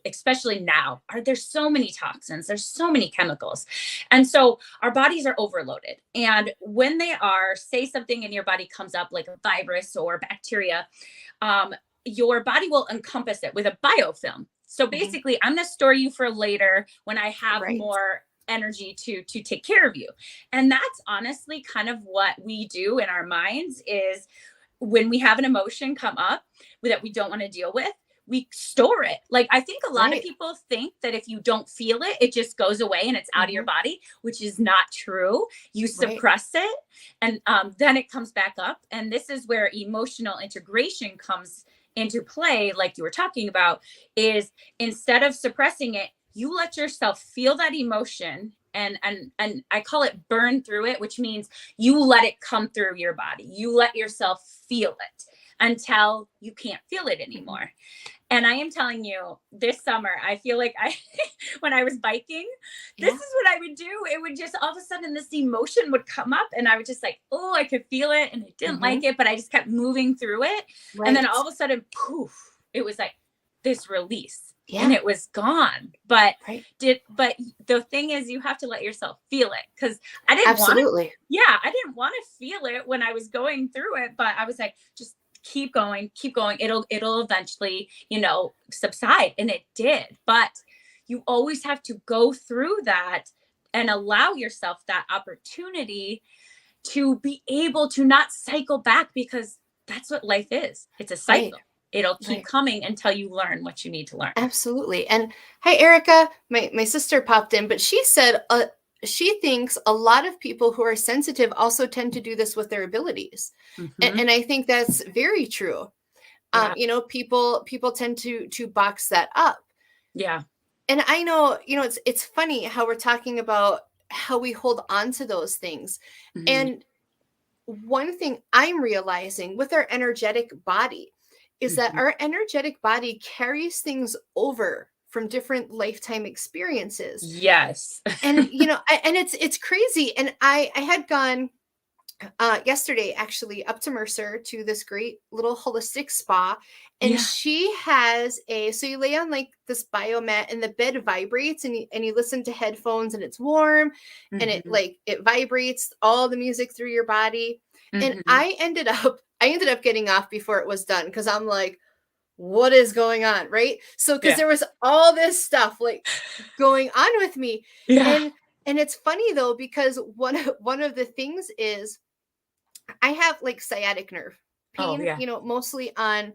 especially now, there's so many toxins, there's so many chemicals. And so our bodies are overloaded. And when they are, say something in your body comes up like a virus or bacteria, your body will encompass it with a biofilm. So basically, I'm going to store you for later when I have more energy to take care of you. And that's honestly kind of what we do in our minds, is when we have an emotion come up that we don't want to deal with, we store it. Like, I think a lot of people think that if you don't feel it, it just goes away and it's out of your body, which is not true. You suppress it, and then it comes back up. And this is where emotional integration comes into play, like you were talking about, is instead of suppressing it, you let yourself feel that emotion, and I call it burn through it, which means you let it come through your body. You let yourself feel it until you can't feel it anymore. And I am telling you, this summer, I feel like when I was biking, this is what I would do. It would just, all of a sudden, this emotion would come up, and I would just like, oh, I could feel it, and I didn't like it, but I just kept moving through it. And then all of a sudden, poof, it was like this release. And it was gone. But but the thing is, you have to let yourself feel it, because I didn't want to feel it when I was going through it, but I was like, just keep going. It'll eventually, subside. And it did. But you always have to go through that and allow yourself that opportunity to be able to not cycle back, because that's what life is. It's a cycle. It'll keep Right. coming until you learn what you need to learn. Absolutely. And hi, Erica. My sister popped in, but she said she thinks a lot of people who are sensitive also tend to do this with their abilities, Mm-hmm. and I think that's very true. Yeah. People tend to box that up, Yeah. and I know it's funny how we're talking about how we hold on to those things, Mm-hmm. and one thing I'm realizing with our energetic body is that Mm-hmm. our energetic body carries things over from different lifetime experiences. Yes. And and it's crazy. And I had gone yesterday actually up to Mercer to this great little holistic spa, and Yeah. she has so you lay on like this biomat and the bed vibrates, and you listen to headphones and it's warm, and Mm-hmm. it vibrates all the music through your body. And Mm-hmm. I ended up getting off before it was done because I'm like, what is going on, right? So because Yeah. there was all this stuff like going on with me. Yeah. And it's funny though, because one of the things is I have like sciatic nerve Oh, pain, yeah. mostly on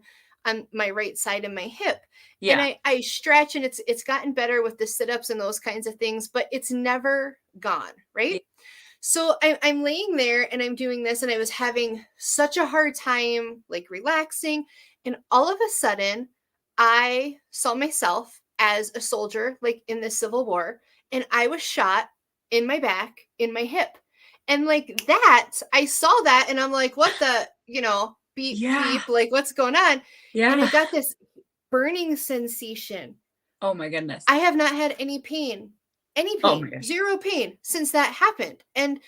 my right side of my hip. And Yeah. I stretch, and it's gotten better with the sit-ups and those kinds of things, but it's never gone, right? Yeah. So I'm laying there and I'm doing this, and I was having such a hard time like relaxing. And all of a sudden, I saw myself as a soldier, like in the Civil War, and I was shot in my back, in my hip. And like that, I saw that and I'm like, what the, beep, Yeah. beep, like what's going on? And I Yeah. got this burning sensation. Oh my goodness. I have not had any Oh my pain, gosh. zero pain since that happened. And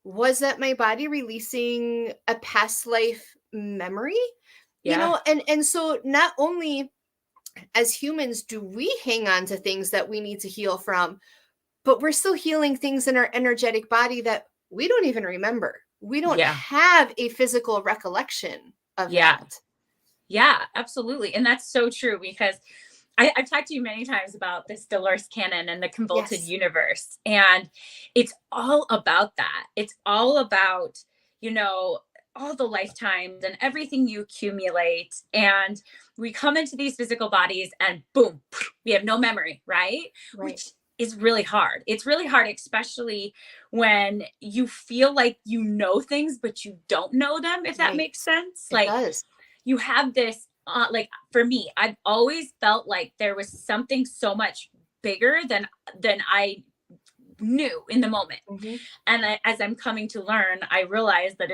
was that my body releasing a past life memory? Yeah. And so not only as humans do we hang on to things that we need to heal from, but we're still healing things in our energetic body that we don't even remember. We don't Yeah. have a physical recollection of Yeah. that. Yeah, absolutely. And that's so true because I've talked to you many times about this Dolores Cannon and the convoluted Yes. universe. And it's all about that. It's all about, all the lifetimes and everything you accumulate. And we come into these physical bodies and boom, we have no memory, right? Right. Which is really hard. It's really hard, especially when you feel like you know things, but you don't know them, if that Right. makes sense. It Like does. you have this like for me, I've always felt like there was something so much bigger than I knew in the moment. Mm-hmm. And as I'm coming to learn, I realize that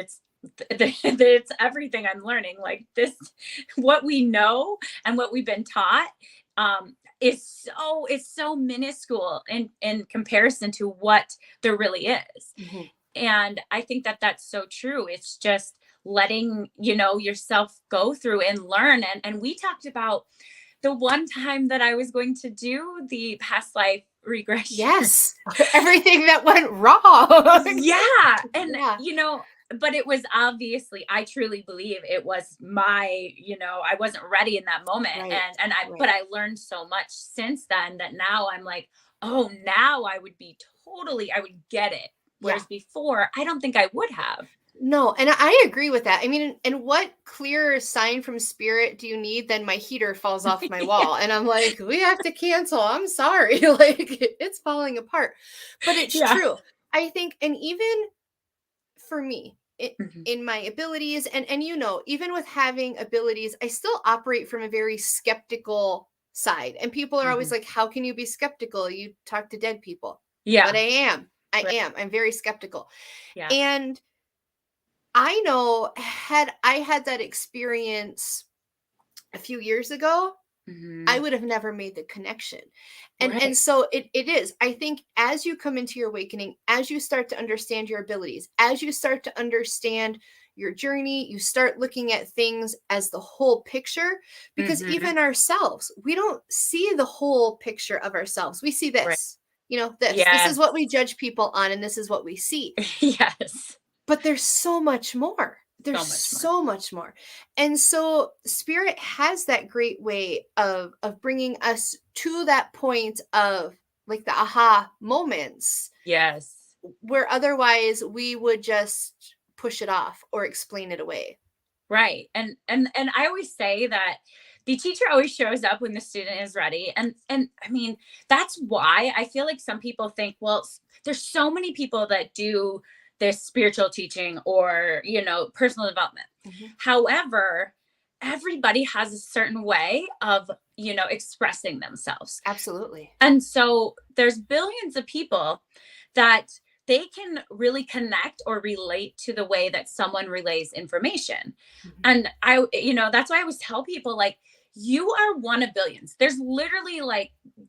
that it's everything I'm learning. Like this, what we know and what we've been taught is so minuscule in comparison to what there really is. Mm-hmm. And I think that that's so true. It's just letting yourself go through and learn. And we talked about the one time that I was going to do the past life regression. Yes. Everything that went wrong. Yeah. And Yeah. but it was obviously, I truly believe it was I wasn't ready in that moment. Right. But I learned so much since then that now I'm like, oh, now I would get it. Whereas before, I don't think I would have. No, and I agree with that. I mean, and what clearer sign from spirit do you need than my heater falls off my wall? And I'm like, we have to cancel. I'm sorry. Like it's falling apart. But it's true. I think, and even for me, in my abilities, and even with having abilities, I still operate from a very skeptical side. And people are always like, how can you be skeptical? You talk to dead people. Yeah. But I am. Right. I'm very skeptical. Yeah. And I know I had that experience a few years ago, I would have never made the connection. And so it is. I think as you come into your awakening, as you start to understand your abilities, as you start to understand your journey, you start looking at things as the whole picture, because even ourselves, we don't see the whole picture of ourselves. We see this, this is what we judge people on, and this is what we see. Yes. But there's so much more. There's so much more. And so spirit has that great way of bringing us to that point of like the aha moments. Yes. Where otherwise we would just push it off or explain it away. Right. And I always say that the teacher always shows up when the student is ready. And I mean, that's why I feel like some people think, well, there's so many people that do this spiritual teaching or, personal development. Mhm. However, everybody has a certain way of, expressing themselves. Absolutely. And so there's billions of people that they can really connect or relate to the way that someone relays information. Mhm. And that's why I always tell people, like, you are one of billions. There's literally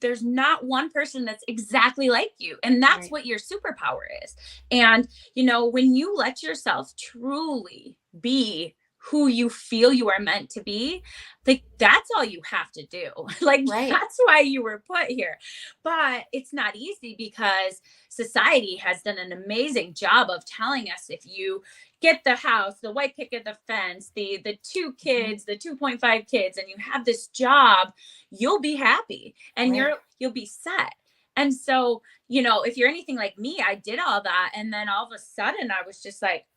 there's not one person that's exactly like you. And that's Right. what your superpower is. And, when you let yourself truly be who you feel you are meant to be, like, that's all you have to do. Like, Right. that's why you were put here. But it's not easy because society has done an amazing job of telling us, if you get the house, the white picket the fence, the 2 kids, the 2.5 kids, and you have this job, you'll be happy and Right. you'll be set. And so, if you're anything like me, I did all that. And then all of a sudden I was just like,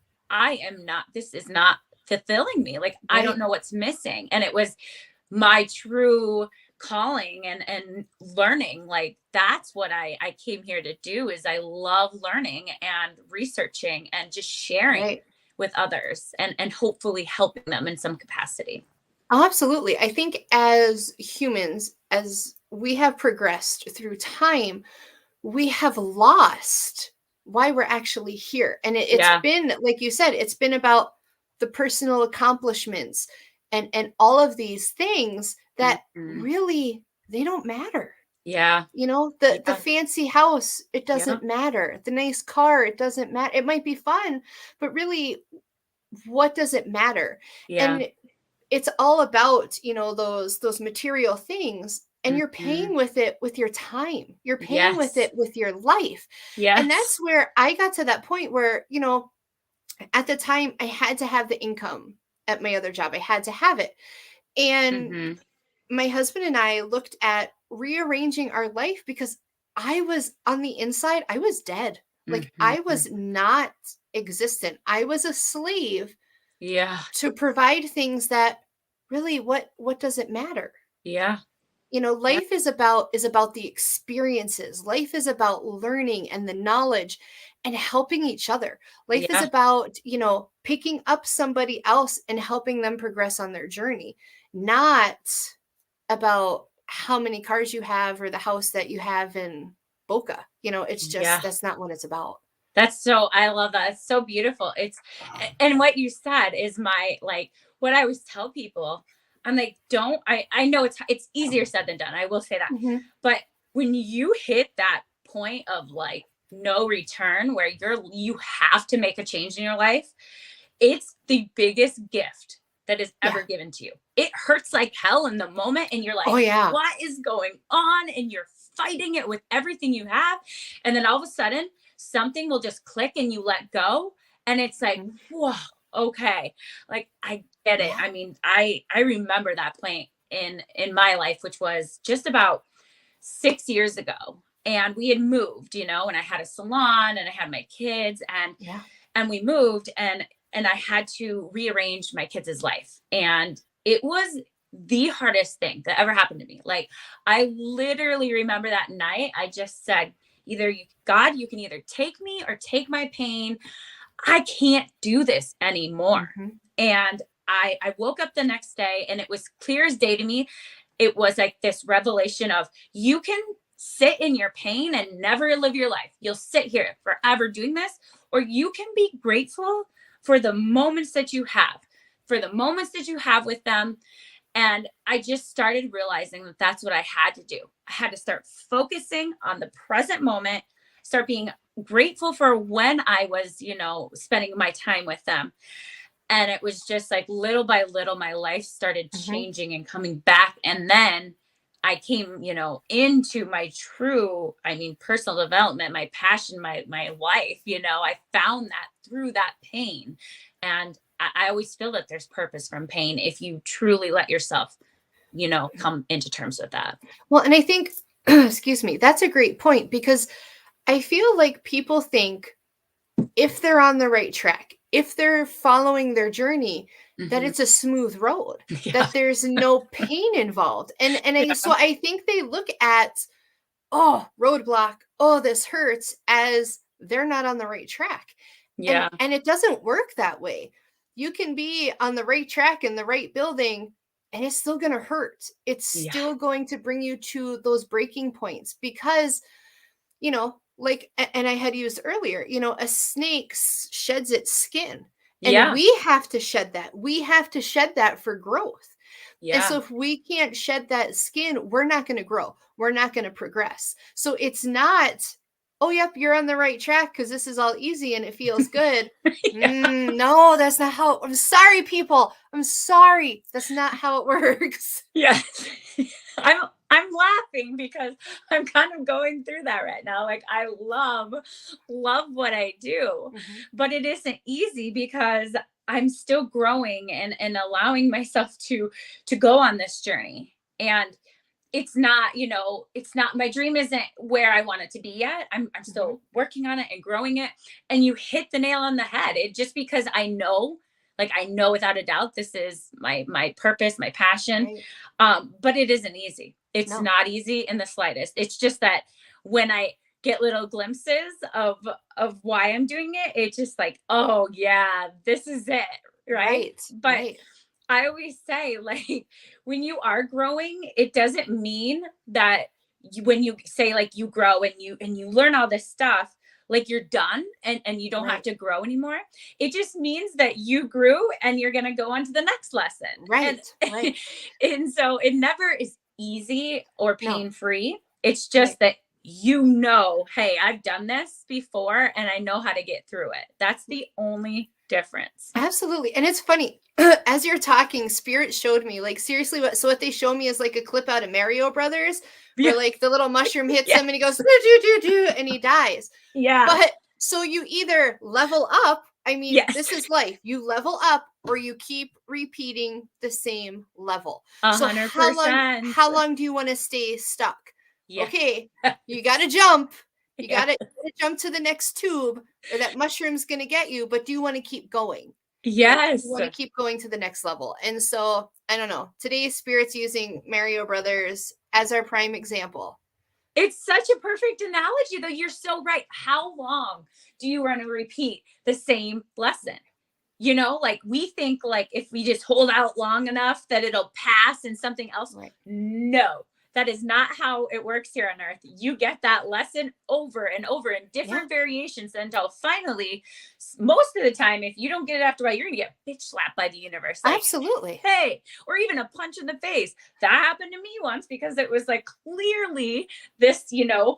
this is not fulfilling me. Like, I don't Right. know what's missing. And it was my true calling and learning. Like, that's what I came here to do. Is I love learning and researching and just sharing Right. with others and hopefully helping them in some capacity. Oh, absolutely. I think as humans, as we have progressed through time, we have lost why we're actually here. And it's Yeah. been, like you said, it's been about the personal accomplishments and all of these things that Mhm. really, they don't matter. Yeah. The Yeah. fancy house, it Yeah. doesn't matter. The nice car, it doesn't matter. It might be fun, but really, what does it matter? Yeah. And it's all about, those material things, and you're Mhm. paying with it with your time. You're paying with Yes. it with your life. And Yes. that's where I got to that point where, at the time I had to have the income at my other job. I had to have it. And Mhm. my husband and I looked at rearranging our life because I was on the inside, I was dead. Like, I Mhm. was not existent. I was a slave Yeah. to provide things that really, what does it matter? Yeah. Yeah. Life is about the experiences. Life is about learning and the knowledge and helping each other. Life is Yeah. about, picking up somebody else and helping them progress on their journey, not about how many cars you have or the house that you have in Boca. It's just, Yeah. that's not what it's about. I love that. It's so beautiful. And what you said is what I always tell people. I'm like, I know it's easier said than done. I will say that. Mhm. But when you hit that point of no return where you have to make a change in your life, it's the biggest gift that is Yeah. ever given to you. It hurts like hell in the moment and you're like, Oh, yeah. what is going on? And you're fighting it with everything you have. And then all of a sudden, something will just click and you let go. And it's like, Mhm. whoa, okay. Like, I get it. Yeah. I mean, I remember that point in my life, which was just about 6 years ago. And we had moved, and I had a salon and I had my kids Yeah. and we moved and I had to rearrange my kids' life. And it was the hardest thing that ever happened to me. Like, I literally remember that night, I just said, God, you can either take me or take my pain. I can't do this anymore. Mhm. And I woke up the next day and it was clear as day to me. It was like this revelation of, you can sit in your pain and never live your life. You'll sit here forever doing this, or you can be grateful for the moments that you have, with them. And I just started realizing that that's what I had to do. I had to start focusing on the present moment, start being grateful for when I was, spending my time with them. And it was just like little by little, my life started Mhm. changing and coming back. And then I came, into my true, personal development, my passion, my life, I found that through that pain. And I always feel that there's purpose from pain if you truly let yourself, come into terms with that. Well, and I think, excuse me, that's a great point, because I feel like people think if they're on the right track, if they're following their journey, that it's a smooth road, Yeah. that there's no pain involved. So I think they look at, oh, roadblock, oh, this hurts, as they're not on the right track. Yeah. And it doesn't work that way. You can be on the right track in the right building, and it's still going to hurt. It's still going to bring you to those breaking points because, like, and I had used earlier, a snake sheds its skin, and we have to shed that. We have to shed that for growth. And so if we can't shed that skin, we're not going to grow. We're not going to progress. So it's not, oh, yep, you're on the right track because this is all easy and it feels good. No, that's not how. I'm sorry, people. I'm sorry. That's not how it works. Yeah. I'm laughing because I'm kind of going through that right now. Like, I love what I do, but it isn't easy because I'm still growing and allowing myself to go on this journey. And it's not, it's not, my dream isn't where I want it to be yet. I'm still working on it and growing it. And you hit the nail on the head. It just because I know without a doubt, this is my purpose, my passion. Right. But it isn't easy. It's not easy in the slightest. It's just that when I get little glimpses of why I'm doing it, it's just like, oh yeah, this is it. Right. But I always say, like, when you are growing, it doesn't mean that when you say, like, you grow and you learn all this stuff, like, you're done and you don't have to grow anymore. It just means that you grew and you're going to go on to the next lesson. Right. And so it never is easy or pain-free. It's just that, hey, I've done this before and I know how to get through it. That's the only difference. Absolutely. And it's funny, as you're talking, Spirit showed me, like, seriously, what they show me is like a clip out of Mario Brothers where like the little mushroom hits him and he goes, do, and he dies. Yeah. But so you either level up, I mean, this is life. You level up or you keep repeating the same level. 100%. So how long do you want to stay stuck? Yeah. Okay, you got to jump. You got to jump to the next tube or that mushroom's going to get you. But do you want to keep going? Yes. You want to keep going to the next level. And so, I don't know. Today's Spirit's using Mario Brothers as our prime example. It's such a perfect analogy, though. You're so right. How long do you want to repeat the same lesson? Like, we think, like, if we just hold out long enough that it'll pass and something else. Right. No. That is not how it works here on earth. You get that lesson over and over in different variations until finally, most of the time, if you don't get it after a while, you're going to get bitch slapped by the universe. Like, absolutely. Hey, or even a punch in the face. That happened to me once because it was like clearly this,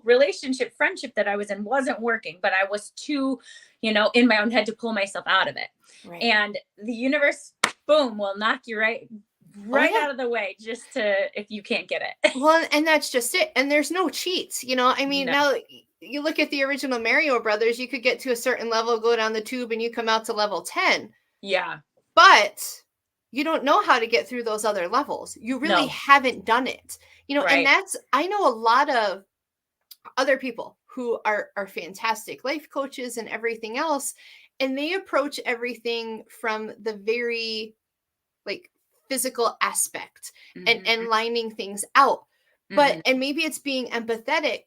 relationship, friendship that I was in wasn't working, but I was too, in my own head to pull myself out of it. Right. And the universe, boom, will knock you right out of the way just if you can't get it. Well, and that's just it. And there's no cheats, I mean, now you look at the original Mario Brothers, you could get to a certain level, go down the tube and you come out to level 10. Yeah. But you don't know how to get through those other levels. You really haven't done it, and I know a lot of other people who are fantastic life coaches and everything else. And they approach everything from the very, like, physical aspect and lining things out. But and maybe it's being empathetic.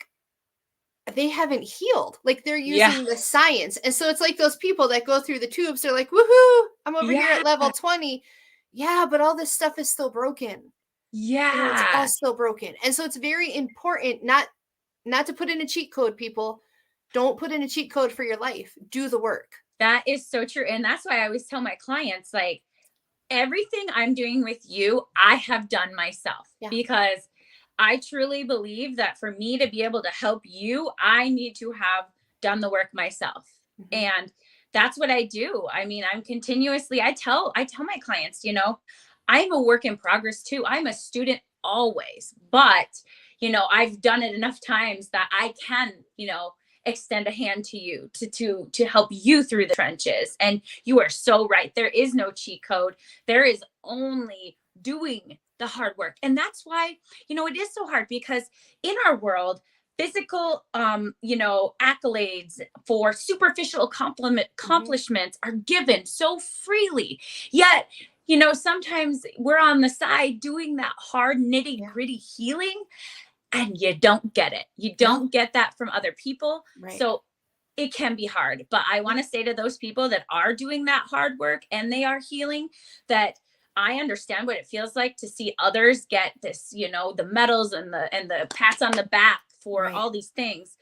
They haven't healed. Like, they're using the science. And so it's like those people that go through the tubes, they're like, woohoo, I'm over here at level 20. Yeah, but all this stuff is still broken. Yeah. It's all still broken. And so it's very important not to put in a cheat code, people. Don't put in a cheat code for your life. Do the work. That is so true. And that's why I always tell my clients, like, everything I'm doing with you, I have done myself because I truly believe that for me to be able to help you, I need to have done the work myself. And that's what I do. I mean, I'm continuously, I tell my clients, I'm a work in progress too. I'm a student always, but, I've done it enough times that I can, extend a hand to you to help you through the trenches. And you are so right. There is no cheat code. There is only doing the hard work. And that's why, it is so hard, because in our world, physical, accolades for superficial accomplishments are given so freely. Yet you know, sometimes we're on the side doing that hard nitty gritty healing and you don't get it. You don't get that from other people. Right. So it can be hard, but I want to say to those people that are doing that hard work and they are healing, that I understand what it feels like to see others get this, you know, the medals and the pats on the back for all these things.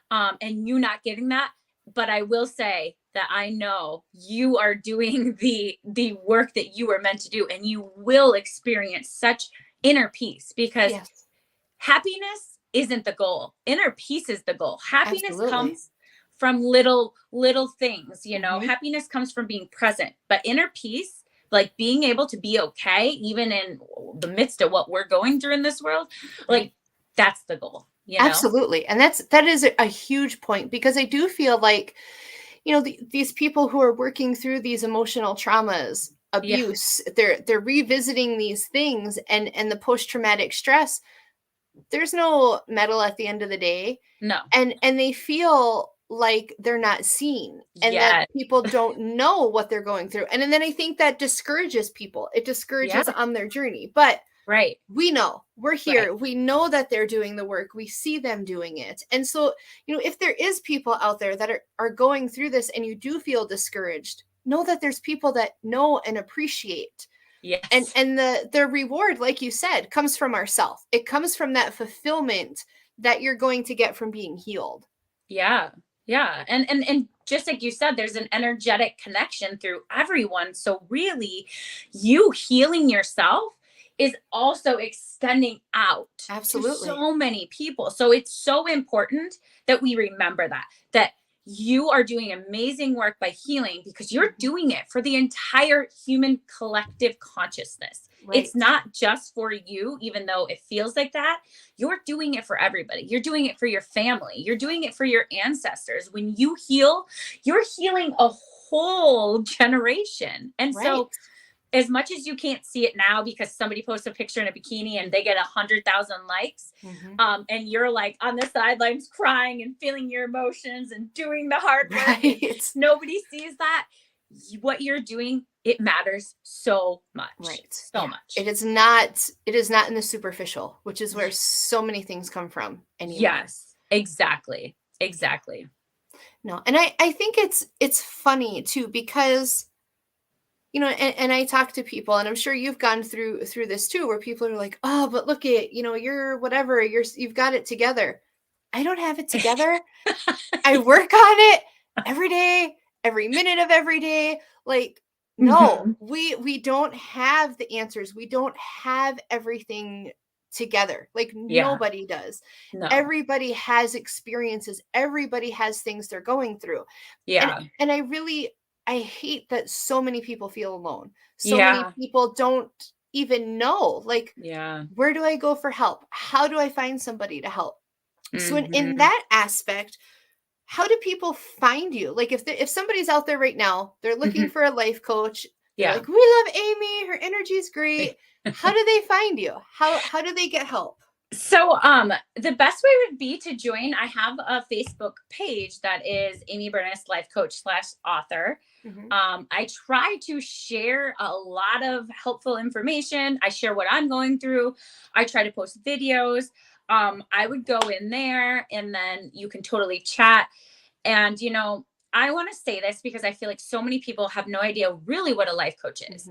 And you not getting that. But I will say that I know you are doing the work that you were meant to do, and you will experience such inner peace, because happiness isn't the goal. Inner peace is the goal. Happiness comes from little things, you know. Happiness comes from being present, but inner peace, like being able to be okay even in the midst of what we're going through in this world, like that's the goal, you know? Absolutely. And that is a huge point, because I do feel like, you know, these people who are working through these emotional traumas, abuse, they're revisiting these things, and the post-traumatic stress, there's no medal at the end of the day. No. And they feel like they're not seen, and that people don't know what they're going through. And then I think that discourages people. It discourages on their journey. But we know, we're here. We know that they're doing the work. We see them doing it. And so, you know, if there is people out there that are going through this and you do feel discouraged, know that there's people that know and appreciate. And the reward, like you said, comes from ourselves. It comes from that fulfillment that you're going to get from being healed. Yeah. And just like you said, there's an energetic connection through everyone. So really, you healing yourself is also extending out to so many people. So it's so important that we remember that you are doing amazing work by healing, because you're doing it for the entire human collective consciousness. It's not just for you, even though it feels like that. You're doing it for everybody. You're doing it for your family. You're doing it for your ancestors. When you heal, you're healing a whole generation. And so as much as you can't see it now because somebody posts a picture in a bikini and they get 100,000 likes, and you're like on the sidelines crying and feeling your emotions and doing the hard work, nobody sees that. What you're doing, it matters so much. So much. It is not in the superficial, which is where so many things come from anymore. Yes, exactly. No, and I think it's funny too, because, you know, and I talk to people, and I'm sure you've gone through this too, where people are like, oh, but look at, you know, you're whatever, you've got it together. I don't have it together. I work on it every day, every minute of every day. Like, no, we don't have the answers. We don't have everything together. Like nobody does. No. Everybody has experiences. Everybody has things they're going through. And I hate that so many people feel alone. So many people don't even know, like, where do I go for help? How do I find somebody to help? So in that aspect, how do people find you? Like if somebody's out there right now, they're looking for a life coach. Like, we love Amie. Her energy is great. How do they find you? How do they get help? So the best way would be to join. I have a Facebook page that is Amie Burnis Life Coach /author. I try to share a lot of helpful information. I share what I'm going through. I try to post videos. I would go in there and then you can totally chat. And, you know, I want to say this because I feel like so many people have no idea really what a life coach is.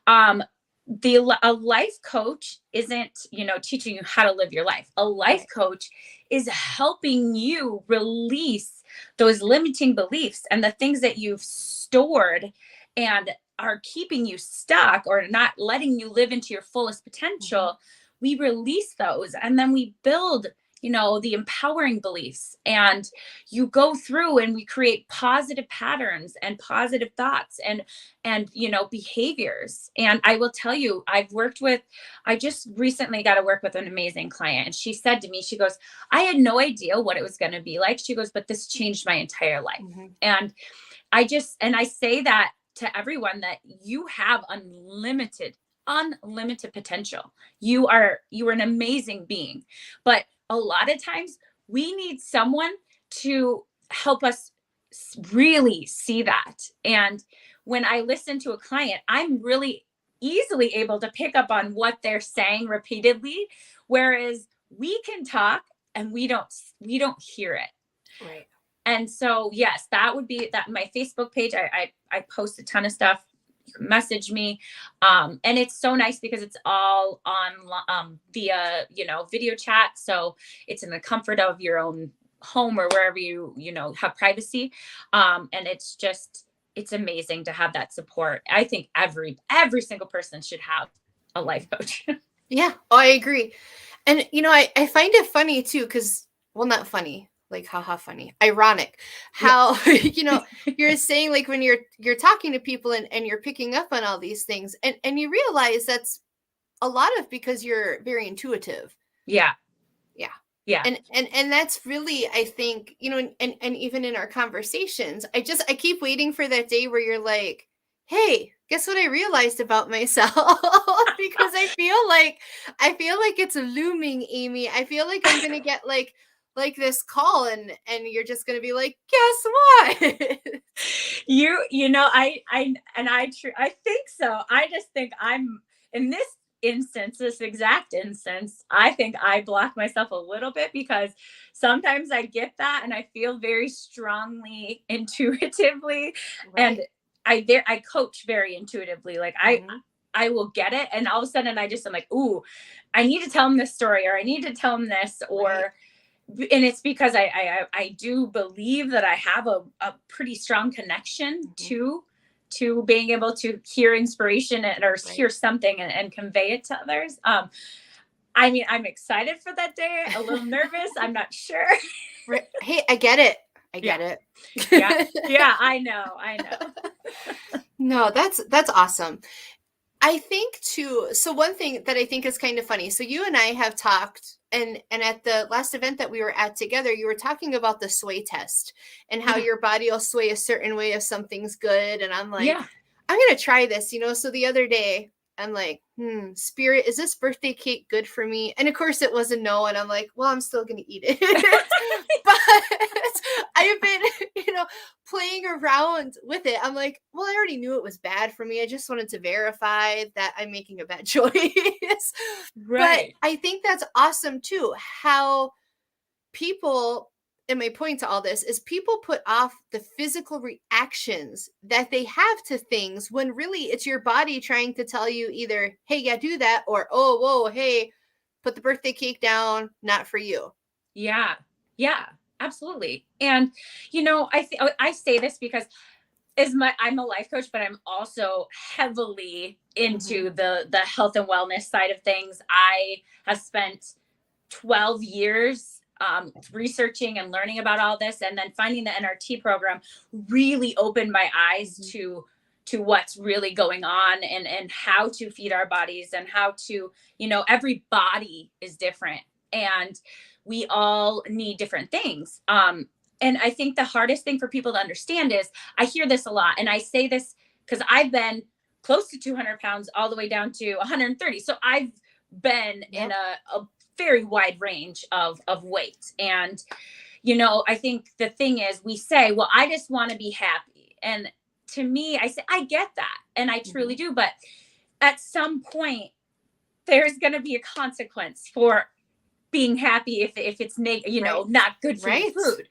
A life coach isn't, you know, teaching you how to live your life. A life coach is helping you release those limiting beliefs and the things that you've stored and are keeping you stuck or not letting you live into your fullest potential. We release those and then we build, you know, the empowering beliefs, and you go through and we create positive patterns and positive thoughts and, you know, behaviors. And I will tell you, I just recently got to work with an amazing client. And she said to me, she goes, I had no idea what it was going to be like. She goes, but this changed my entire life. And I say that to everyone, that you have unlimited potential. You are an amazing being, but a lot of times we need someone to help us really see that. And when I listen to a client, I'm really easily able to pick up on what they're saying repeatedly, whereas we can talk and we don't hear it. Right. And so, yes, that would be that. My Facebook page, I post a ton of stuff. You can message me. And it's so nice because it's all on via, video chat. So it's in the comfort of your own home or wherever you have privacy. And it's amazing to have that support. I think every single person should have a life coach. Yeah, I agree. And, I find it funny too, because, well, not funny, like, haha, funny, ironic how, you're saying, like, when you're talking to people and you're picking up on all these things and you realize that's a lot of because you're very intuitive. Yeah. Yeah. Yeah. And that's really, I think, and even in our conversations, I keep waiting for that day where you're like, hey, guess what I realized about myself? Because I feel like it's looming, Amie. I feel like I'm going to get like this call and you're just going to be like, guess what? I think so. I just think I'm in this exact instance, I think I block myself a little bit because sometimes I get that and I feel very strongly intuitively. Right. And I coach very intuitively. Like I will get it. And all of a sudden I'm like, ooh, I need to tell him this story, or I need to tell him this, or, right. And it's because I do believe that I have a pretty strong connection to being able to hear inspiration or hear something and convey it to others. I'm excited for that day. A little nervous. I'm not sure. Right. Hey, I get it. I get it. Yeah, I know. No, that's awesome. I think too, so one thing that I think is kind of funny. So you and I have talked, and at the last event that we were at together, you were talking about the sway test and how your body will sway a certain way if something's good. And I'm like, I'm going to try this, So the other day I'm like, Spirit, is this birthday cake good for me? And of course it was a no. And I'm like, well, I'm still going to eat it. But I've been, playing around with it. I'm like, well, I already knew it was bad for me. I just wanted to verify that I'm making a bad choice. Right. But I think that's awesome too, how people, and my point to all this is people put off the physical reactions that they have to things when really it's your body trying to tell you either, hey, yeah, do that, or, oh, whoa, hey, put the birthday cake down, not for you. Yeah, absolutely. And, I say this because I'm a life coach, but I'm also heavily into the health and wellness side of things. I have spent 12 years researching and learning about all this, and then finding the NRT program really opened my eyes to what's really going on and how to feed our bodies and how to, every body is different and we all need different things. And I think the hardest thing for people to understand is, I hear this a lot, and I say this because I've been close to 200 pounds all the way down to 130. So I've been in a very wide range of weight. And, I think the thing is, we say, well, I just want to be happy. And to me, I say, I get that. And I truly do. But at some point, there's going to be a consequence for being happy if it's not good for the food.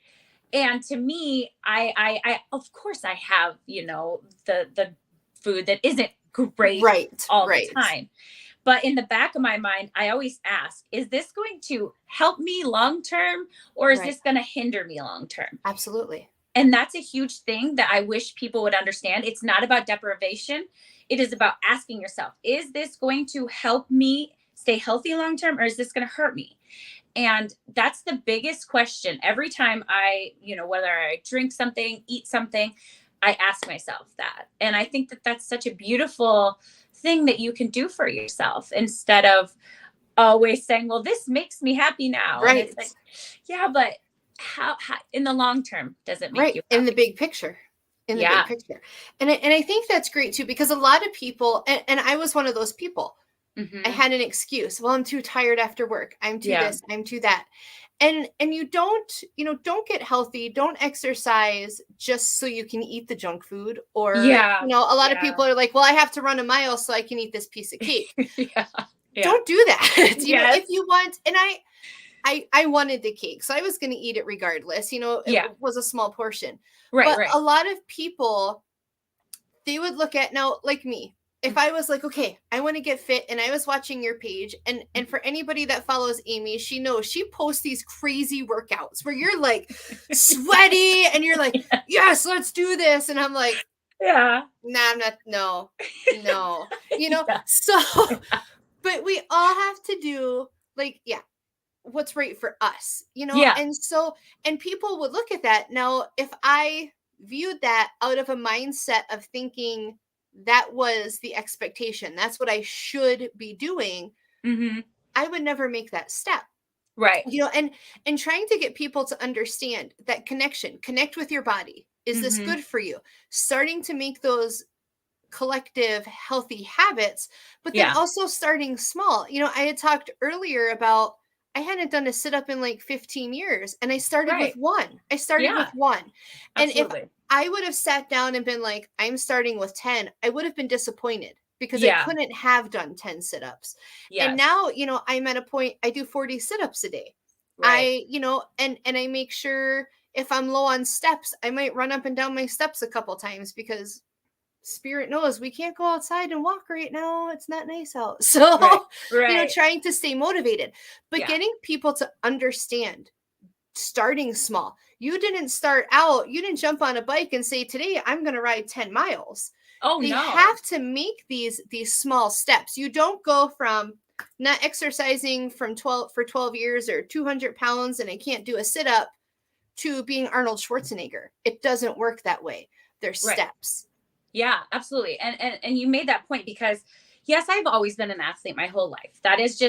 And to me, I of course I have, the food that isn't great all the time. But in the back of my mind, I always ask, is this going to help me long-term, or is this going to hinder me long-term? Absolutely. And that's a huge thing that I wish people would understand. It's not about deprivation. It is about asking yourself, is this going to help me stay healthy long-term, or is this going to hurt me? And that's the biggest question. Every time I, whether I drink something, eat something, I ask myself that. And I think that that's such a beautiful thing that you can do for yourself, instead of always saying, well, this makes me happy now. Right. It's like, yeah, but how in the long term does it make you happy? In the big picture? In the big picture. And I think that's great too, because a lot of people, and I was one of those people, I had an excuse. Well, I'm too tired after work. I'm too this, I'm too that. And you don't, don't get healthy, don't exercise just so you can eat the junk food. Or, Yeah. a lot of people are like, well, I have to run a mile so I can eat this piece of cake. Yeah. Don't do that. Yes. If you want, and I wanted the cake, so I was going to eat it regardless. It was a small portion. Right. But a lot of people, they would look at, now, like me, if I was like, okay, I want to get fit, and I was watching your page, and for anybody that follows Amie, she knows she posts these crazy workouts where you're like sweaty and you're like, yes, let's do this. And I'm like, yeah, nah, I'm not, no, so, but we all have to do like, what's right for us, and so, and people would look at that. Now, if I viewed that out of a mindset of thinking that was the expectation, that's what I should be doing, I would never make that step. Right. And trying to get people to understand that connect with your body. Is this good for you? Starting to make those collective healthy habits, but then also starting small. I had talked earlier about, I hadn't done a sit-up in like 15 years, and I started with one. And if I would have sat down and been like, I'm starting with 10, I would have been disappointed because I couldn't have done 10 sit-ups. Yes. And now, I'm at a point, I do 40 sit-ups a day. Right. And I make sure if I'm low on steps, I might run up and down my steps a couple times, because Spirit knows we can't go outside and walk right now. It's not nice out. So, trying to stay motivated, but getting people to understand, starting small. You didn't start out, you didn't jump on a bike and say, today I'm going to ride 10 miles. They have to make these small steps. You don't go from not exercising for 12 years or 200 pounds and I can't do a sit-up to being Arnold Schwarzenegger. It doesn't work that way. There's steps. Yeah, absolutely. And you made that point because yes, I've always been an athlete my whole life. That is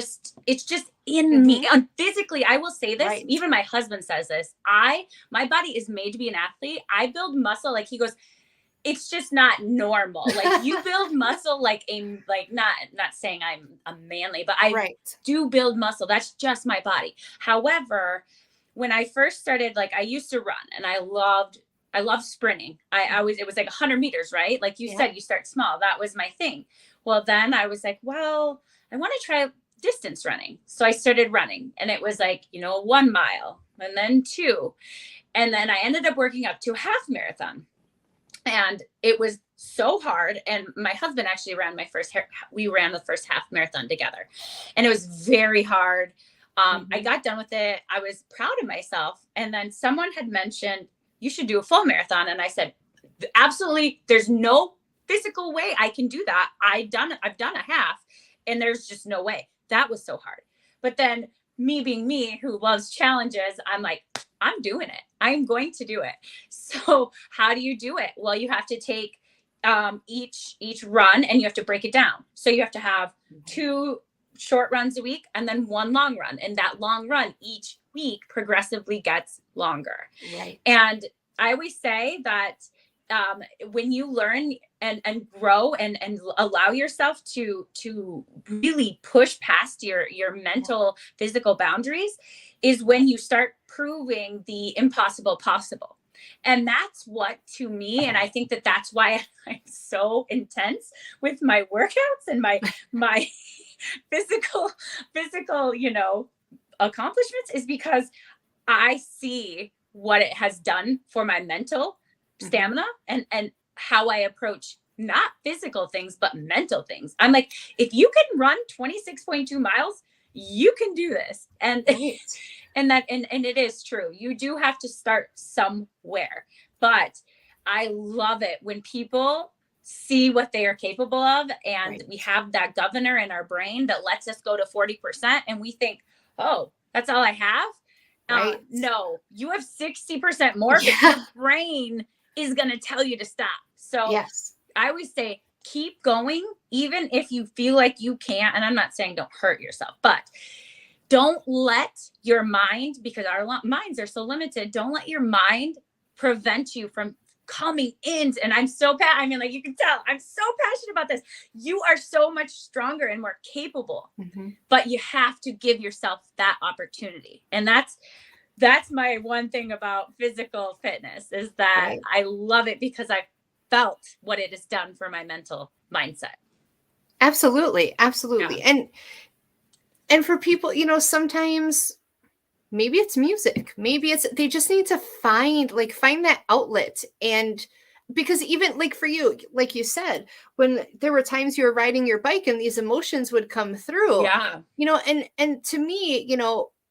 it's just in me. And physically, I will say this, even my husband says this. My body is made to be an athlete. I build muscle. Like he goes, it's just not normal. Like you build muscle like not saying I'm a manly, but I do build muscle. That's just my body. However, when I first started, like I used to run and I loved sprinting. It was like 100 meters, right? Like you said, you start small. That was my thing. Well, then I was like, well, I want to try distance running. So I started running and it was like, 1 mile and then 2. And then I ended up working up to a half marathon. And it was so hard. And my husband actually we ran the first half marathon together. And it was very hard. I got done with it. I was proud of myself. And then someone had mentioned, you should do a full marathon. And I said, absolutely. There's no physical way I can do that. I've done a half and there's just no way. That was so hard. But then me being me who loves challenges, I'm like, I'm doing it. I'm going to do it. So how do you do it? Well, you have to take each run and you have to break it down. So you have to have 2 short runs a week and then 1 long run. And that long run each week progressively gets longer. Right. And I always say that when you learn and grow and allow yourself to really push past your mental, physical boundaries is when you start proving the impossible possible. And that's what, to me, and I think that's why I'm so intense with my workouts and my physical, accomplishments, is because I see what it has done for my mental stamina and how I approach not physical things, but mental things. I'm like, if you can run 26.2 miles, you can do this. And and it is true. You do have to start somewhere. But I love it when people see what they are capable of. And we have that governor in our brain that lets us go to 40%. And we think, oh, that's all I have. No, you have 60% more, but your brain is going to tell you to stop. So I always say, keep going, even if you feel like you can't. And I'm not saying don't hurt yourself, but don't let your mind, because our minds are so limited, don't let your mind prevent you from coming in, and I mean, like, you can tell I'm so passionate about this. You are so much stronger and more capable, but you have to give yourself that opportunity. And that's my one thing about physical fitness, is that I love it because I felt what it has done for my mental mindset. Absolutely. Absolutely. Yeah. And for people, sometimes maybe it's music, maybe they just need to find that outlet. And because even like for you, like you said, when there were times you were riding your bike and these emotions would come through, and to me,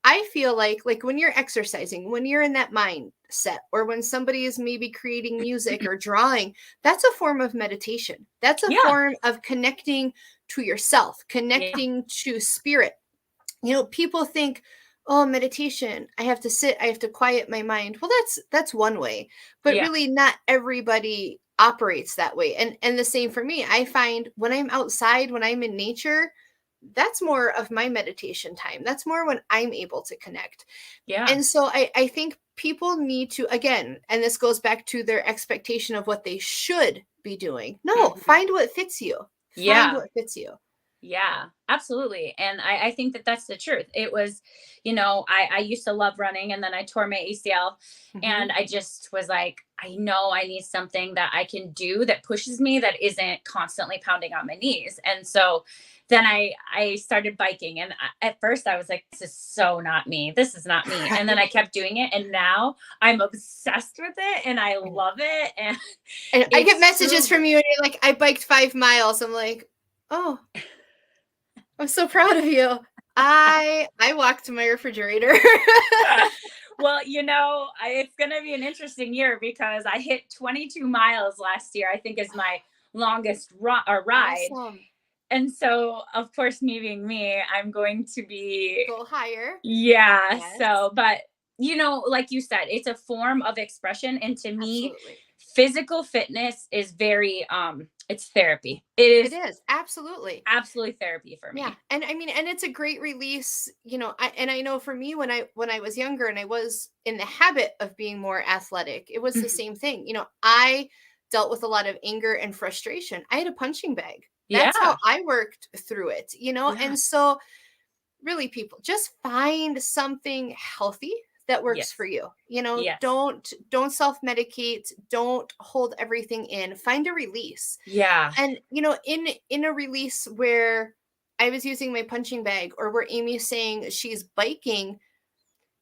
I feel like when you're exercising, when you're in that mindset, or when somebody is maybe creating music or drawing, that's a form of meditation. That's a form of connecting to yourself, connecting to spirit. People think, oh, meditation, I have to sit, I have to quiet my mind. Well, that's one way, but really not everybody operates that way. And the same for me. I find when I'm outside, when I'm in nature, that's more of my meditation time. That's more when I'm able to connect. Yeah. And so I think people need to, again, and this goes back to their expectation of what they should be doing. No, find what fits you. Find what fits you. Yeah, absolutely. And I think that that's the truth. It was, I used to love running, and then I tore my ACL, and I just was like, I know I need something that I can do that pushes me, that isn't constantly pounding on my knees. And so then I started biking, and at first I was like, this is so not me. This is not me. And then I kept doing it, and now I'm obsessed with it, and I love it. And I get messages from you, and you're like, I biked 5 miles. I'm like, oh, I'm so proud of you. I walked to my refrigerator. Well, it's going to be an interesting year, because I hit 22 miles last year, I think is my longest ride. Awesome. And so, of course, me being me, I'm going to go higher. Yeah. Yes. So, but, like you said, it's a form of expression. And to me, physical fitness is very, it's therapy. It is. Absolutely. Absolutely therapy for me. Yeah. And I mean, and it's a great release, I know for me, when I was younger and I was in the habit of being more athletic, it was the same thing. I dealt with a lot of anger and frustration. I had a punching bag. That's how I worked through it, and so really, people, just find something healthy that works for you. Don't self-medicate, don't hold everything in, find a release. And in a release where I was using my punching bag, or where Amie's saying she's biking,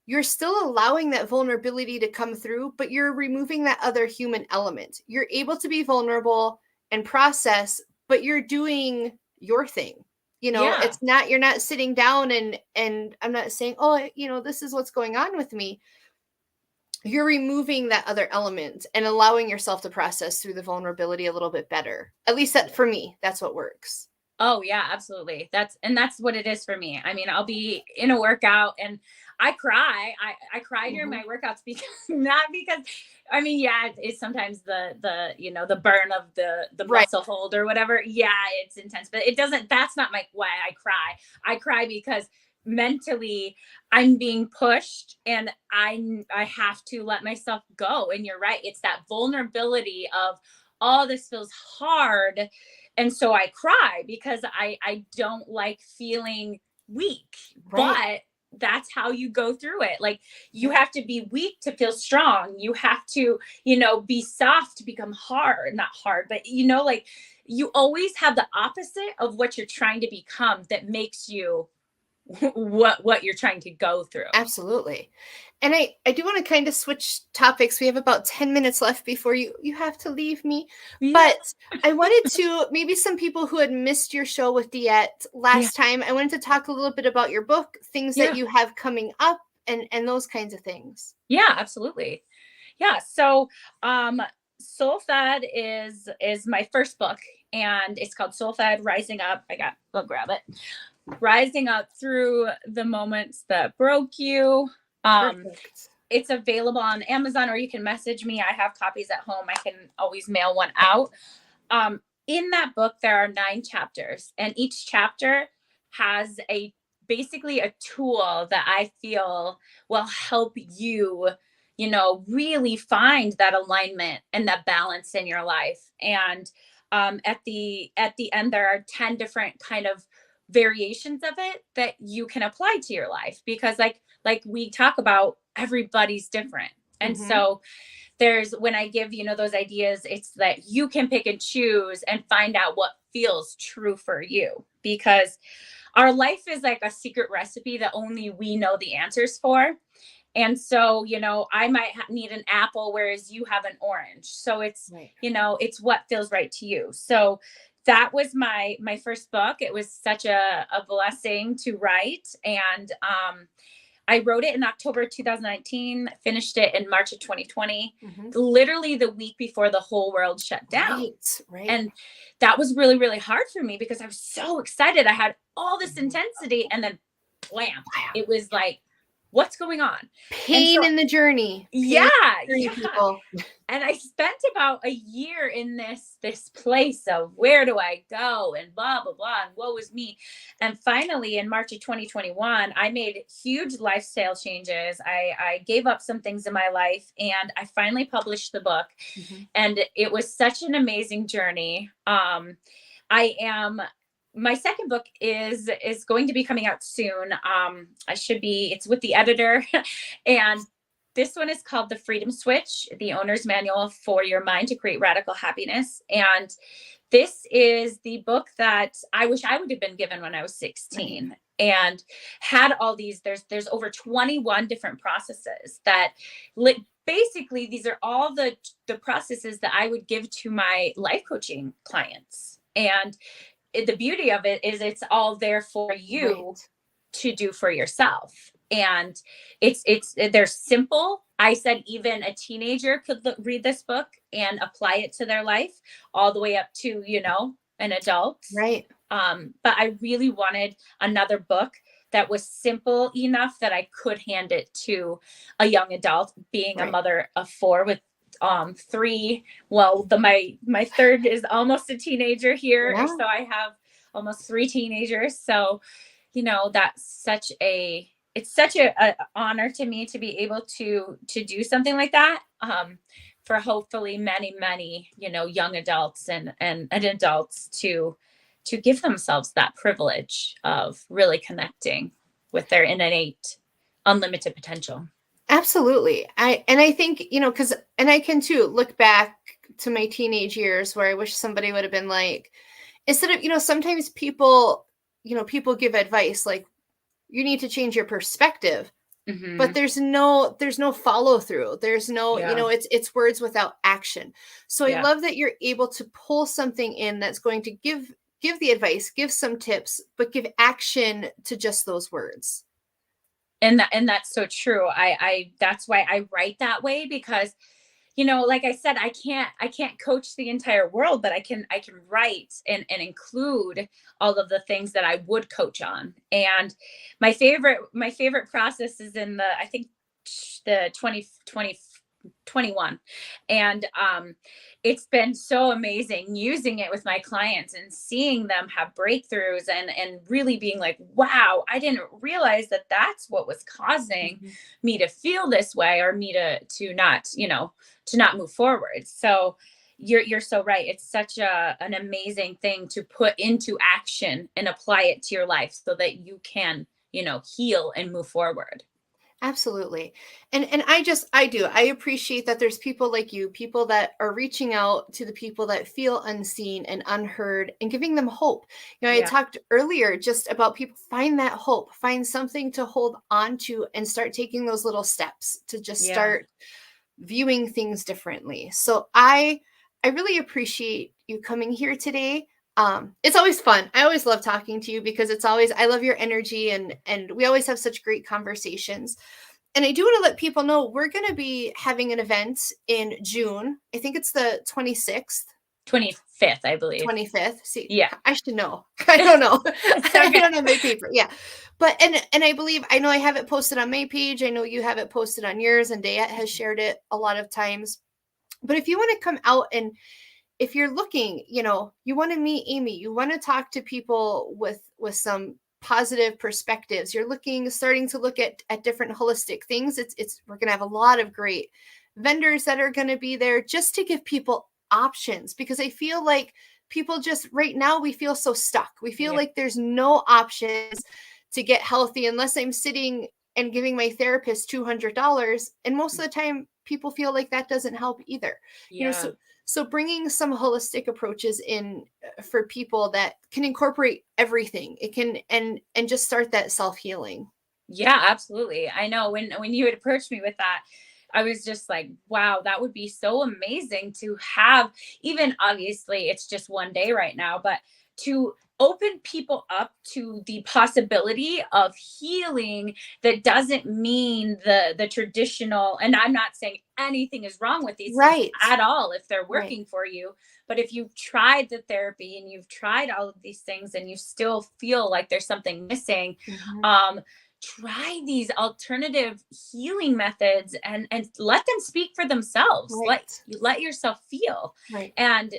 you're still allowing that vulnerability to come through, but you're removing that other human element. You're able to be vulnerable and process, but you're doing your thing. It's not, you're not sitting down and I'm not saying, oh, this is what's going on with me. You're removing that other element and allowing yourself to process through the vulnerability a little bit better. At least that, for me, that's what works. Oh yeah, absolutely. That's what it is for me. I mean, I'll be in a workout and I cry. I cry during my workouts, because not because, I mean, it's sometimes the burn of the muscle hold or whatever. Yeah, it's intense, but that's not why I cry. I cry because mentally I'm being pushed, and I have to let myself go. And you're right. It's that vulnerability of, all this feels hard. And so I cry because I don't like feeling weak, but that's how you go through it. Like, you have to be weak to feel strong. You have to, be soft to become hard, not hard, but like, you always have the opposite of what you're trying to become that makes you what you're trying to go through. Absolutely. And I do want to kind of switch topics. We have about 10 minutes left before you have to leave me. Yeah. But I wanted to, maybe some people who had missed your show with DeEtte last time, I wanted to talk a little bit about your book, things that you have coming up, and those kinds of things. Yeah, absolutely. Yeah. So Soul Fed is my first book, and it's called Soul Fed Rising Up. I'll grab it. Rising Up Through the Moments That Broke You. It's available on Amazon, or you can message me. I have copies at home. I can always mail one out. In that book, there are 9 chapters, and each chapter has basically a tool that I feel will help you, really find that alignment and that balance in your life. And at the end, there are 10 different kind of variations of it that you can apply to your life, because like we talk about, everybody's different. And so when I give, those ideas, it's that you can pick and choose and find out what feels true for you, because our life is like a secret recipe that only we know the answers for. And so, I might need an apple, whereas you have an orange. So it's, Right. It's what feels right to you. So that was my first book. It was such a blessing to write. And I wrote it in October 2019, finished it in March of 2020, literally the week before the whole world shut down. Right. And that was really, really hard for me, because I was so excited. I had all this intensity, and then blam, it was like, what's going on? Pain in the journey. People. And I spent about a year in this place of, where do I go, and blah, blah, blah, and woe is me. And finally, in March of 2021, I made huge lifestyle changes. I gave up some things in my life, and I finally published the book. And it was such an amazing journey. My second book is going to be coming out soon. It's with the editor. And this one is called The Freedom Switch, the owner's manual for your mind to create radical happiness. And this is the book that I wish I would have been given when I was 16, and had all these, there's over 21 different processes that basically, these are all the processes that I would give to my life coaching clients. And the beauty of it is it's all there for you to do for yourself. And they're simple. I said even a teenager could read this book and apply it to their life, all the way up to, an adult. Right. But I really wanted another book that was simple enough that I could hand it to a young adult, being a mother of 4 with 3. Well, my third is almost a teenager here. Yeah. So I have almost 3 teenagers. So, that's such a honor to me to be able to do something like that, for hopefully many, many, young adults and adults to give themselves that privilege of really connecting with their innate unlimited potential. Absolutely. I think, and I can too look back to my teenage years where I wish somebody would have been like, instead of, sometimes people give advice like, you need to change your perspective, but there's no follow through. There's no, it's words without action. So I love that you're able to pull something in that's going to give the advice, give some tips, but give action to just those words. And that's so true. I that's why I write that way, because, like I said, I can't coach the entire world, but I can write and include all of the things that I would coach on. And my favorite process is in I think the 2021. And it's been so amazing using it with my clients and seeing them have breakthroughs and really being like, wow, I didn't realize that that's what was causing me to feel this way, or me to not move forward. So you're so right. It's such an amazing thing to put into action and apply it to your life so that you can, heal and move forward. Absolutely. And I appreciate that there's people like you, people that are reaching out to the people that feel unseen and unheard and giving them hope. I talked earlier just about people find that hope, find something to hold on to, and start taking those little steps to just start viewing things differently. So I really appreciate you coming here today. It's always fun. I always love talking to you because I love your energy and we always have such great conversations. And I do want to let people know we're going to be having an event in June. I think it's the 26th. 25th, I believe. 25th. See, yeah, I should know. I don't know. I don't have my paper. Yeah. But, and I know I have it posted on my page. I know you have it posted on yours, and DeEtte has shared it a lot of times. But if you want to come out, and if you're looking, you want to meet Amie, you want to talk to people with some positive perspectives. You're starting to look at different holistic things. We're going to have a lot of great vendors that are going to be there just to give people options, because I feel like people just right now, we feel so stuck. We feel like there's no options to get healthy unless I'm sitting and giving my therapist $200. And most of the time people feel like that doesn't help either. So bringing some holistic approaches in for people that can incorporate everything, it can, and just start that self-healing. Yeah, absolutely. I know when you had approached me with that, I was just like, wow, that would be so amazing to have. Even obviously it's just one day right now, but to open people up to the possibility of healing that doesn't mean the traditional, and I'm not saying anything is wrong with these things at all if they're working for you, but if you've tried the therapy and you've tried all of these things and you still feel like there's something missing, try these alternative healing methods and let them speak for themselves. Let yourself feel. And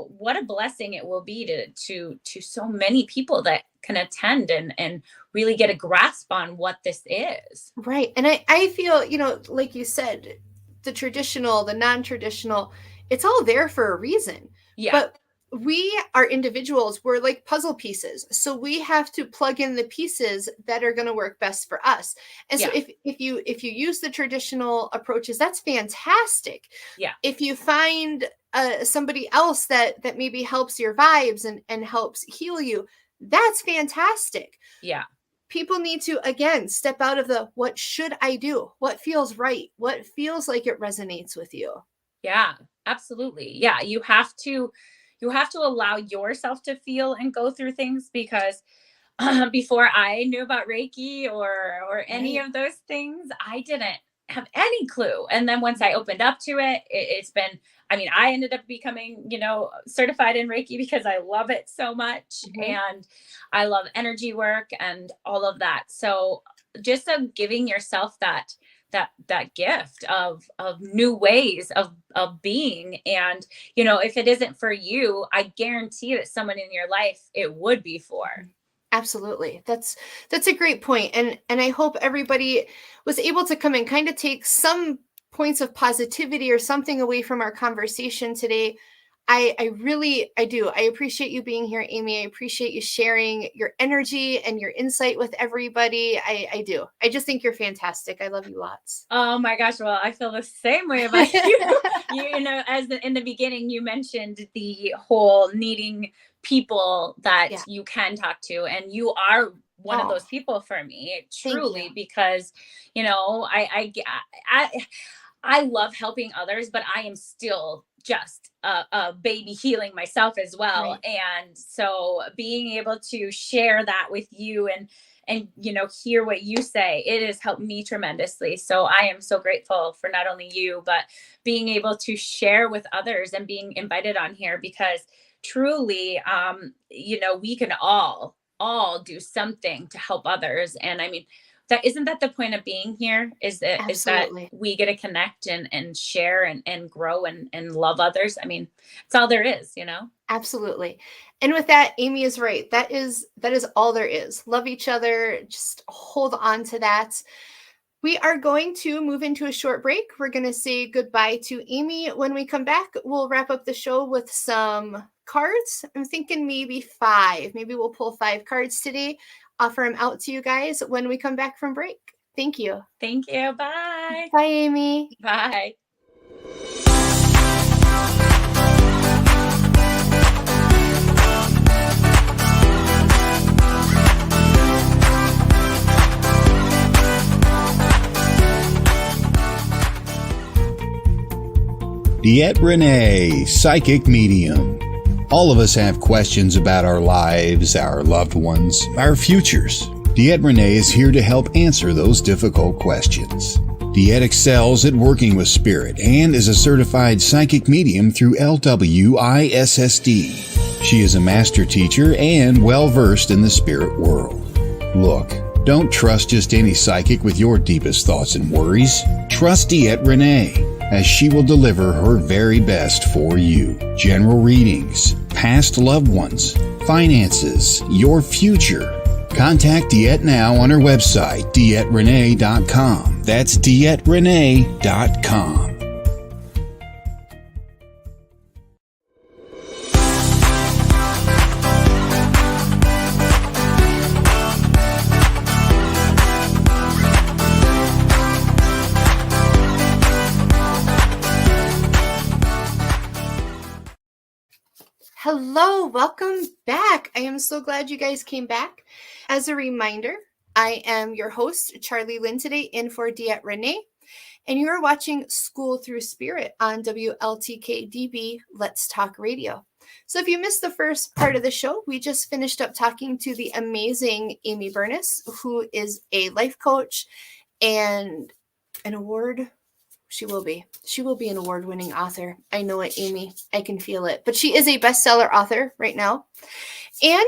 what a blessing it will be to so many people that can attend and really get a grasp on what this is. And I feel, like you said, the traditional, the non-traditional, it's all there for a reason. But we are individuals. We're like puzzle pieces. So we have to plug in the pieces that are going to work best for us. And so if you use the traditional approaches, that's fantastic. If you find somebody else that maybe helps your vibes and helps heal you, that's fantastic. People need to, again, step out of the, what should I do? What feels right? What feels like it resonates with you? Yeah, absolutely. Yeah. You have to allow yourself to feel and go through things, because before I knew about Reiki or any of those things, I didn't have any clue. And then once I opened up to it, it's been, I ended up becoming, certified in Reiki because I love it so much. And I love energy work and all of that. So just giving yourself that gift of new ways of being. And, if it isn't for you, I guarantee that someone in your life, it would be for. Absolutely. That's a great point. And I hope everybody was able to come and kind of take some points of positivity or something away from our conversation today. I do. I appreciate you being here, Amie. I appreciate you sharing your energy and your insight with everybody. I do. I just think you're fantastic. I love you lots. Oh my gosh. Well, I feel the same way about you. In the beginning, you mentioned the whole needing people that you can talk to, and you are one of those people for me, truly, because, I love helping others, but I am still just a baby healing myself as well. And so being able to share that with you and hear what you say, it has helped me tremendously. So I am so grateful for not only you, but being able to share with others and being invited on here, because truly, we can all do something to help others. And isn't that the point of being here, is that we get to connect and share and grow and love others. It's all there is, Absolutely. And with that, Amie is right. That is all there is. Love each other. Just hold on to that. We are going to move into a short break. We're going to say goodbye to Amie. When we come back, we'll wrap up the show with some cards. I'm thinking maybe 5. Maybe we'll pull 5 cards today. Offer them out to you guys when we come back from break. Thank you. Thank you. Bye. Bye, Amie. Bye. DeEtte Renee, psychic medium. All of us have questions about our lives, our loved ones, our futures. DeEtte Renee is here to help answer those difficult questions. DeEtte excels at working with spirit and is a certified psychic medium through LWISSD. She is a master teacher and well-versed in the spirit world. Look, don't trust just any psychic with your deepest thoughts and worries. Trust DeEtte Renee, as she will deliver her very best for you. General readings, past loved ones, finances, your future. Contact DeEtte now on her website, DeEtteRenee.com. That's DeEtteRenee.com. Hello, welcome back. I am so glad you guys came back. As a reminder, I am your host, Charlie Lynn, today in for DeEtte Renee, and you are watching School Through Spirit on WLTK-DB Let's Talk Radio. So if you missed the first part of the show, we just finished up talking to the amazing Amie Burnis, who is a life coach and an award. She will be an award-winning author. I know it, Amie. I can feel it. But she is a bestseller author right now. And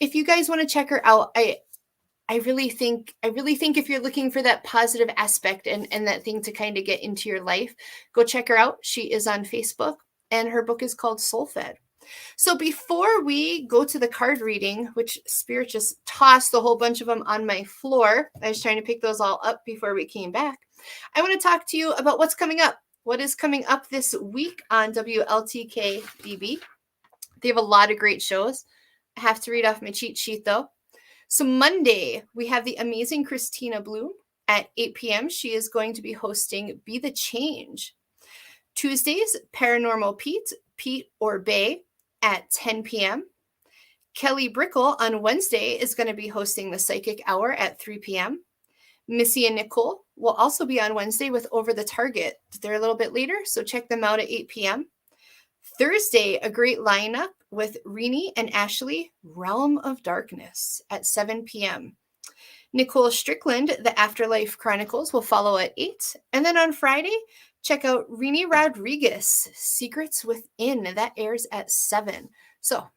if you guys want to check her out, I really think if you're looking for that positive aspect and that thing to kind of get into your life, go check her out. She is on Facebook, and her book is called Soul Fed. So before we go to the card reading, which Spirit just tossed a whole bunch of them on my floor, I was trying to pick those all up before we came back. I want to talk to you about what's coming up. What is coming up this week on WLTK-DB? They have a lot of great shows. I have to read off my cheat sheet though. So Monday, we have the amazing Christina Bloom at 8 p.m. She is going to be hosting Be the Change. Tuesdays, Paranormal Pete or Bay at 10 p.m. Kelly Brickle on Wednesday is going to be hosting the Psychic Hour at 3 p.m. Missy and Nicole will also be on Wednesday with Over the Target. They're a little bit later, so check them out at 8 p.m. Thursday, a great lineup with Renee and Ashley, Realm of Darkness at 7 p.m. Nicole Strickland, The Afterlife Chronicles, will follow at 8. And then on Friday, check out Renee Rodriguez, Secrets Within. That airs at 7. So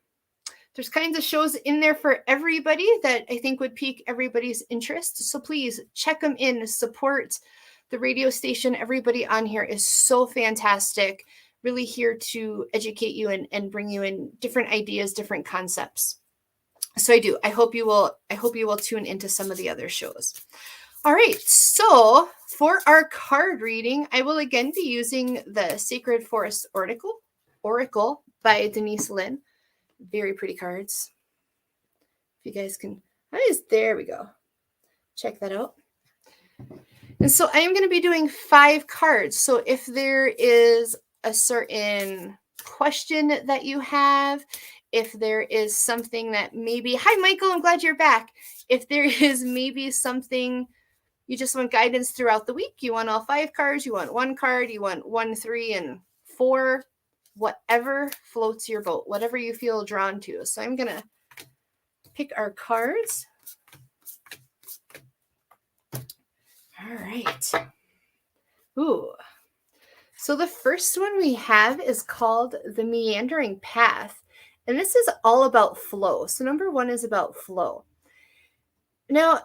there's kinds of shows in there for everybody that I think would pique everybody's interest. So please check them in, support the radio station. Everybody on here is so fantastic, really here to educate you and bring you in different ideas, different concepts. So I hope you will tune into some of the other shows. All right. So for our card reading, I will again be using the Sacred Forest Oracle by Denise Lynn. Very pretty cards. If you guys can, there we go. Check that out. And so I am going to be doing 5 cards. So if there is a certain question that you have, if there is something that maybe, hi, Michael, I'm glad you're back. If there is maybe something you just want guidance throughout the week, you want all 5 cards, you want 1 card, you want 1, 3, and 4, whatever floats your boat, whatever you feel drawn to. So I'm going to pick our cards. All right. Ooh. So the first one we have is called The Meandering Path. And this is all about flow. So number 1 is about flow. Now,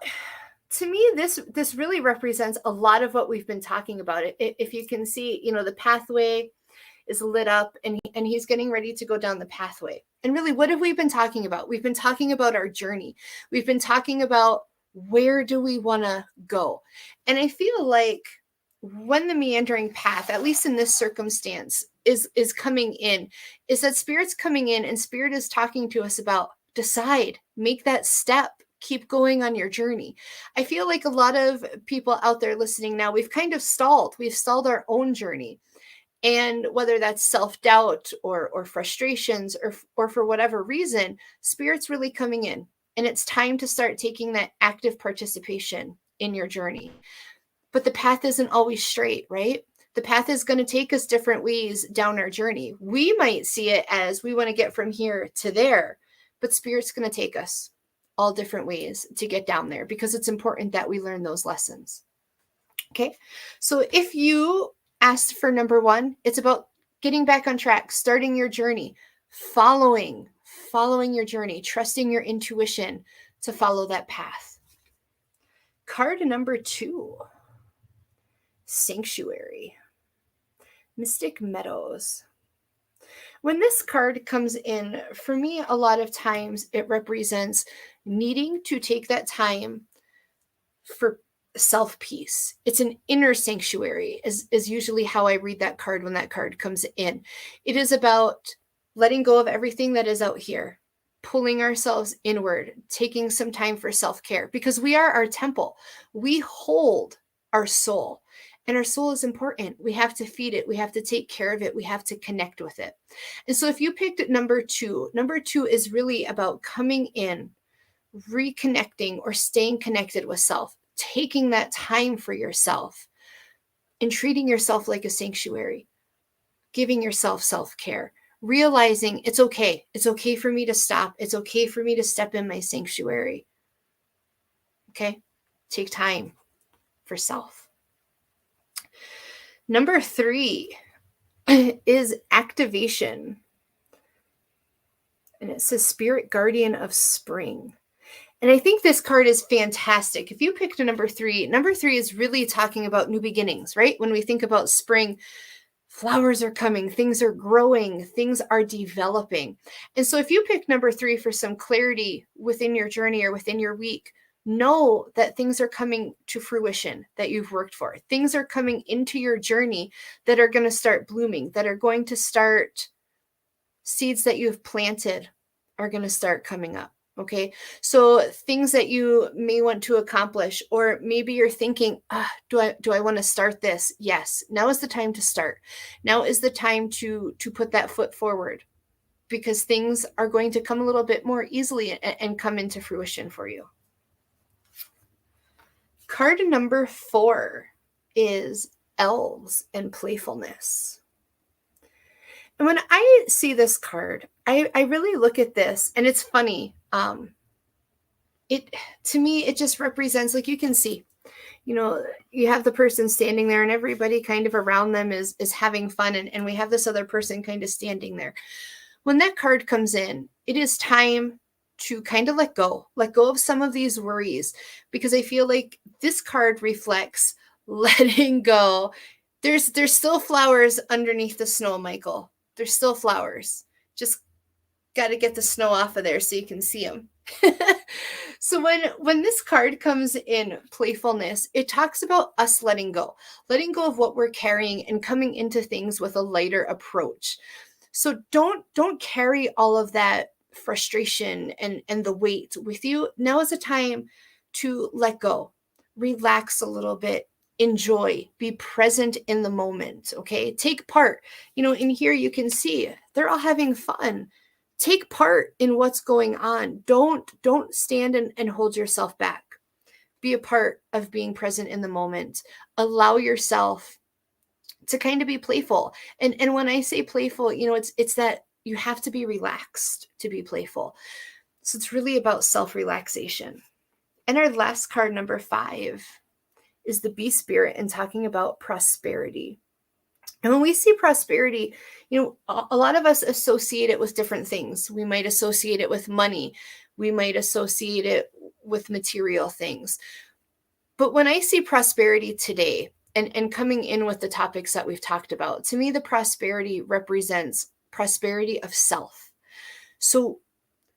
to me, this really represents a lot of what we've been talking about. If you can see, the pathway is lit up and he's getting ready to go down the pathway. And really, what have we been talking about? We've been talking about our journey. We've been talking about where do we want to go? And I feel like when the meandering path, at least in this circumstance, is coming in, is that Spirit's coming in and Spirit is talking to us about decide, make that step, keep going on your journey. I feel like a lot of people out there listening now, we've kind of stalled. We've stalled our own journey. And whether that's self-doubt or frustrations or for whatever reason, Spirit's really coming in. And it's time to start taking that active participation in your journey. But the path isn't always straight, right? The path is going to take us different ways down our journey. We might see it as we want to get from here to there, but Spirit's going to take us all different ways to get down there because it's important that we learn those lessons. Okay. So if you asked for number 1, it's about getting back on track, starting your journey, following your journey, trusting your intuition to follow that path. Card number 2, Sanctuary, Mystic Meadows. When this card comes in, for me, a lot of times it represents needing to take that time for self-peace. It's an inner sanctuary, is usually how I read that card when that card comes in. It is about letting go of everything that is out here, pulling ourselves inward, taking some time for self-care, because we are our temple. We hold our soul, and our soul is important. We have to feed it. We have to take care of it. We have to connect with it. And so if you picked number two is really about coming in, reconnecting or staying connected with self, taking that time for yourself and treating yourself like a sanctuary, giving yourself self-care, realizing it's okay. It's okay for me to stop. It's okay for me to step in my sanctuary. Okay? Take time for self. Number 3 is activation. And it says Spirit Guardian of Spring. And I think this card is fantastic. If you picked a number 3 is really talking about new beginnings, right? When we think about spring, flowers are coming, things are growing, things are developing. And so if you pick number 3 for some clarity within your journey or within your week, know that things are coming to fruition that you've worked for. Things are coming into your journey that are going to start blooming, that are going to start, seeds that you've planted are going to start coming up. Okay, so things that you may want to accomplish, or maybe you're thinking, do I want to start this? Yes, now is the time to start. Now is the time to put that foot forward, because things are going to come a little bit more easily and come into fruition for you. Card number 4 is Elves and Playfulness. And when I see this card, I really look at this, and it's funny. To me, it just represents, like you can see, you have the person standing there and everybody kind of around them is having fun. And we have this other person kind of standing there. When that card comes in, it is time to kind of let go of some of these worries, because I feel like this card reflects letting go. There's still flowers underneath the snow, Michael. There's still flowers. Just got to get the snow off of there so you can see them. So when this card comes in, playfulness, it talks about us letting go of what we're carrying and coming into things with a lighter approach. So don't carry all of that frustration and the weight with you. Now is a time to let go, relax a little bit, enjoy, be present in the moment. Okay, take part. In here you can see they're all having fun. Take part in what's going on. Don't stand and hold yourself back. Be a part of being present in the moment. Allow yourself to kind of be playful. And when I say playful, it's that you have to be relaxed to be playful. So it's really about self-relaxation. And our last card, number 5, is the Bee Spirit, and talking about prosperity. And when we see prosperity, a lot of us associate it with different things. We might associate it with money. We might associate it with material things. But when I see prosperity today, and coming in with the topics that we've talked about, to me, the prosperity represents prosperity of self. So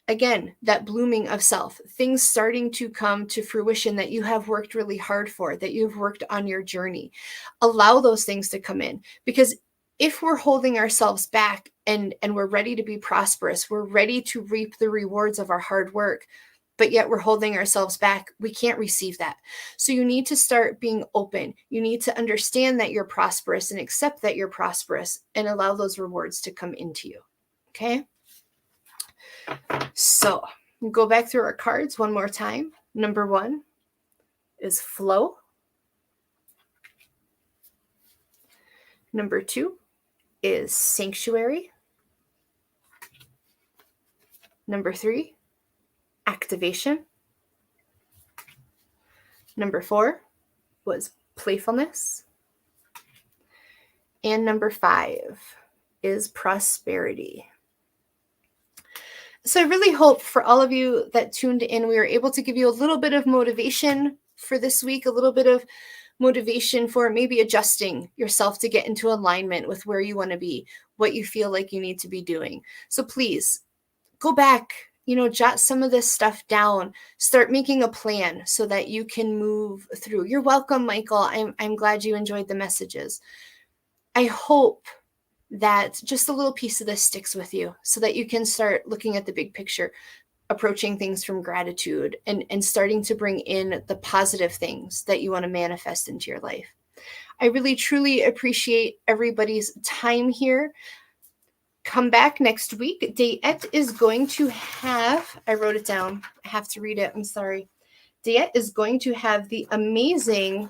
again, that blooming of self, things starting to come to fruition that you have worked really hard for, that you've worked on your journey. Allow those things to come in, because if we're holding ourselves back and we're ready to be prosperous, we're ready to reap the rewards of our hard work, but yet we're holding ourselves back, we can't receive that. So you need to start being open. You need to understand that you're prosperous and accept that you're prosperous and allow those rewards to come into you. Okay? So we'll go back through our cards one more time. Number 1 is flow. Number 2 is sanctuary. Number 3, activation. Number 4 was playfulness. And number 5 is prosperity. So I really hope for all of you that tuned in, we were able to give you a little bit of motivation for this week, a little bit of motivation for maybe adjusting yourself to get into alignment with where you want to be, what you feel like you need to be doing. So please go back, jot some of this stuff down, start making a plan so that you can move through. You're welcome, Michael. I'm glad you enjoyed the messages. I hope that just a little piece of this sticks with you so that you can start looking at the big picture, approaching things from gratitude, and starting to bring in the positive things that you want to manifest into your life. I really, truly appreciate everybody's time here. Come back next week. DeEtte is going to have, I wrote it down. I have to read it. I'm sorry. DeEtte is going to have the amazing,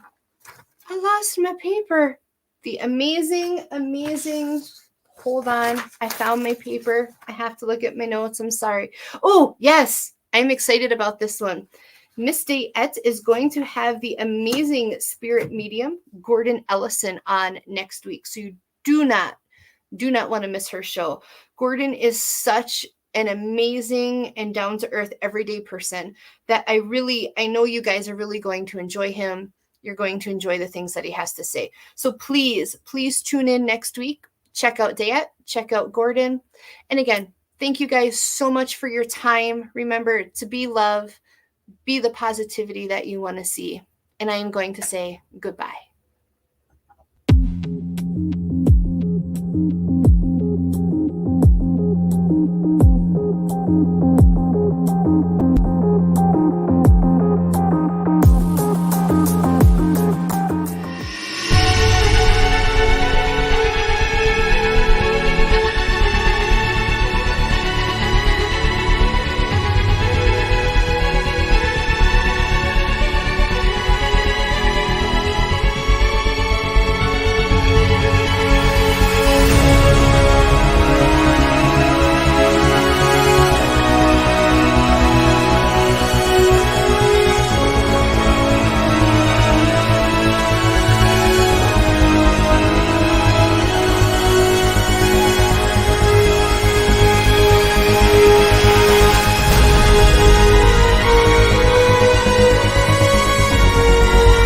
I lost my paper. The amazing, hold on. I found my paper. I have to look at my notes. I'm sorry. Oh, yes. I'm excited about this one. Miss DeEtte is going to have the amazing spirit medium, Gordon Ellison, on next week. So you do not want to miss her show. Gordon is such an amazing and down-to-earth everyday person that I know you guys are really going to enjoy him. You're going to enjoy the things that he has to say. So please tune in next week. Check out DeEtte, check out Gordon. And again, thank you guys so much for your time. Remember to be love, be the positivity that you want to see. And I am going to say goodbye.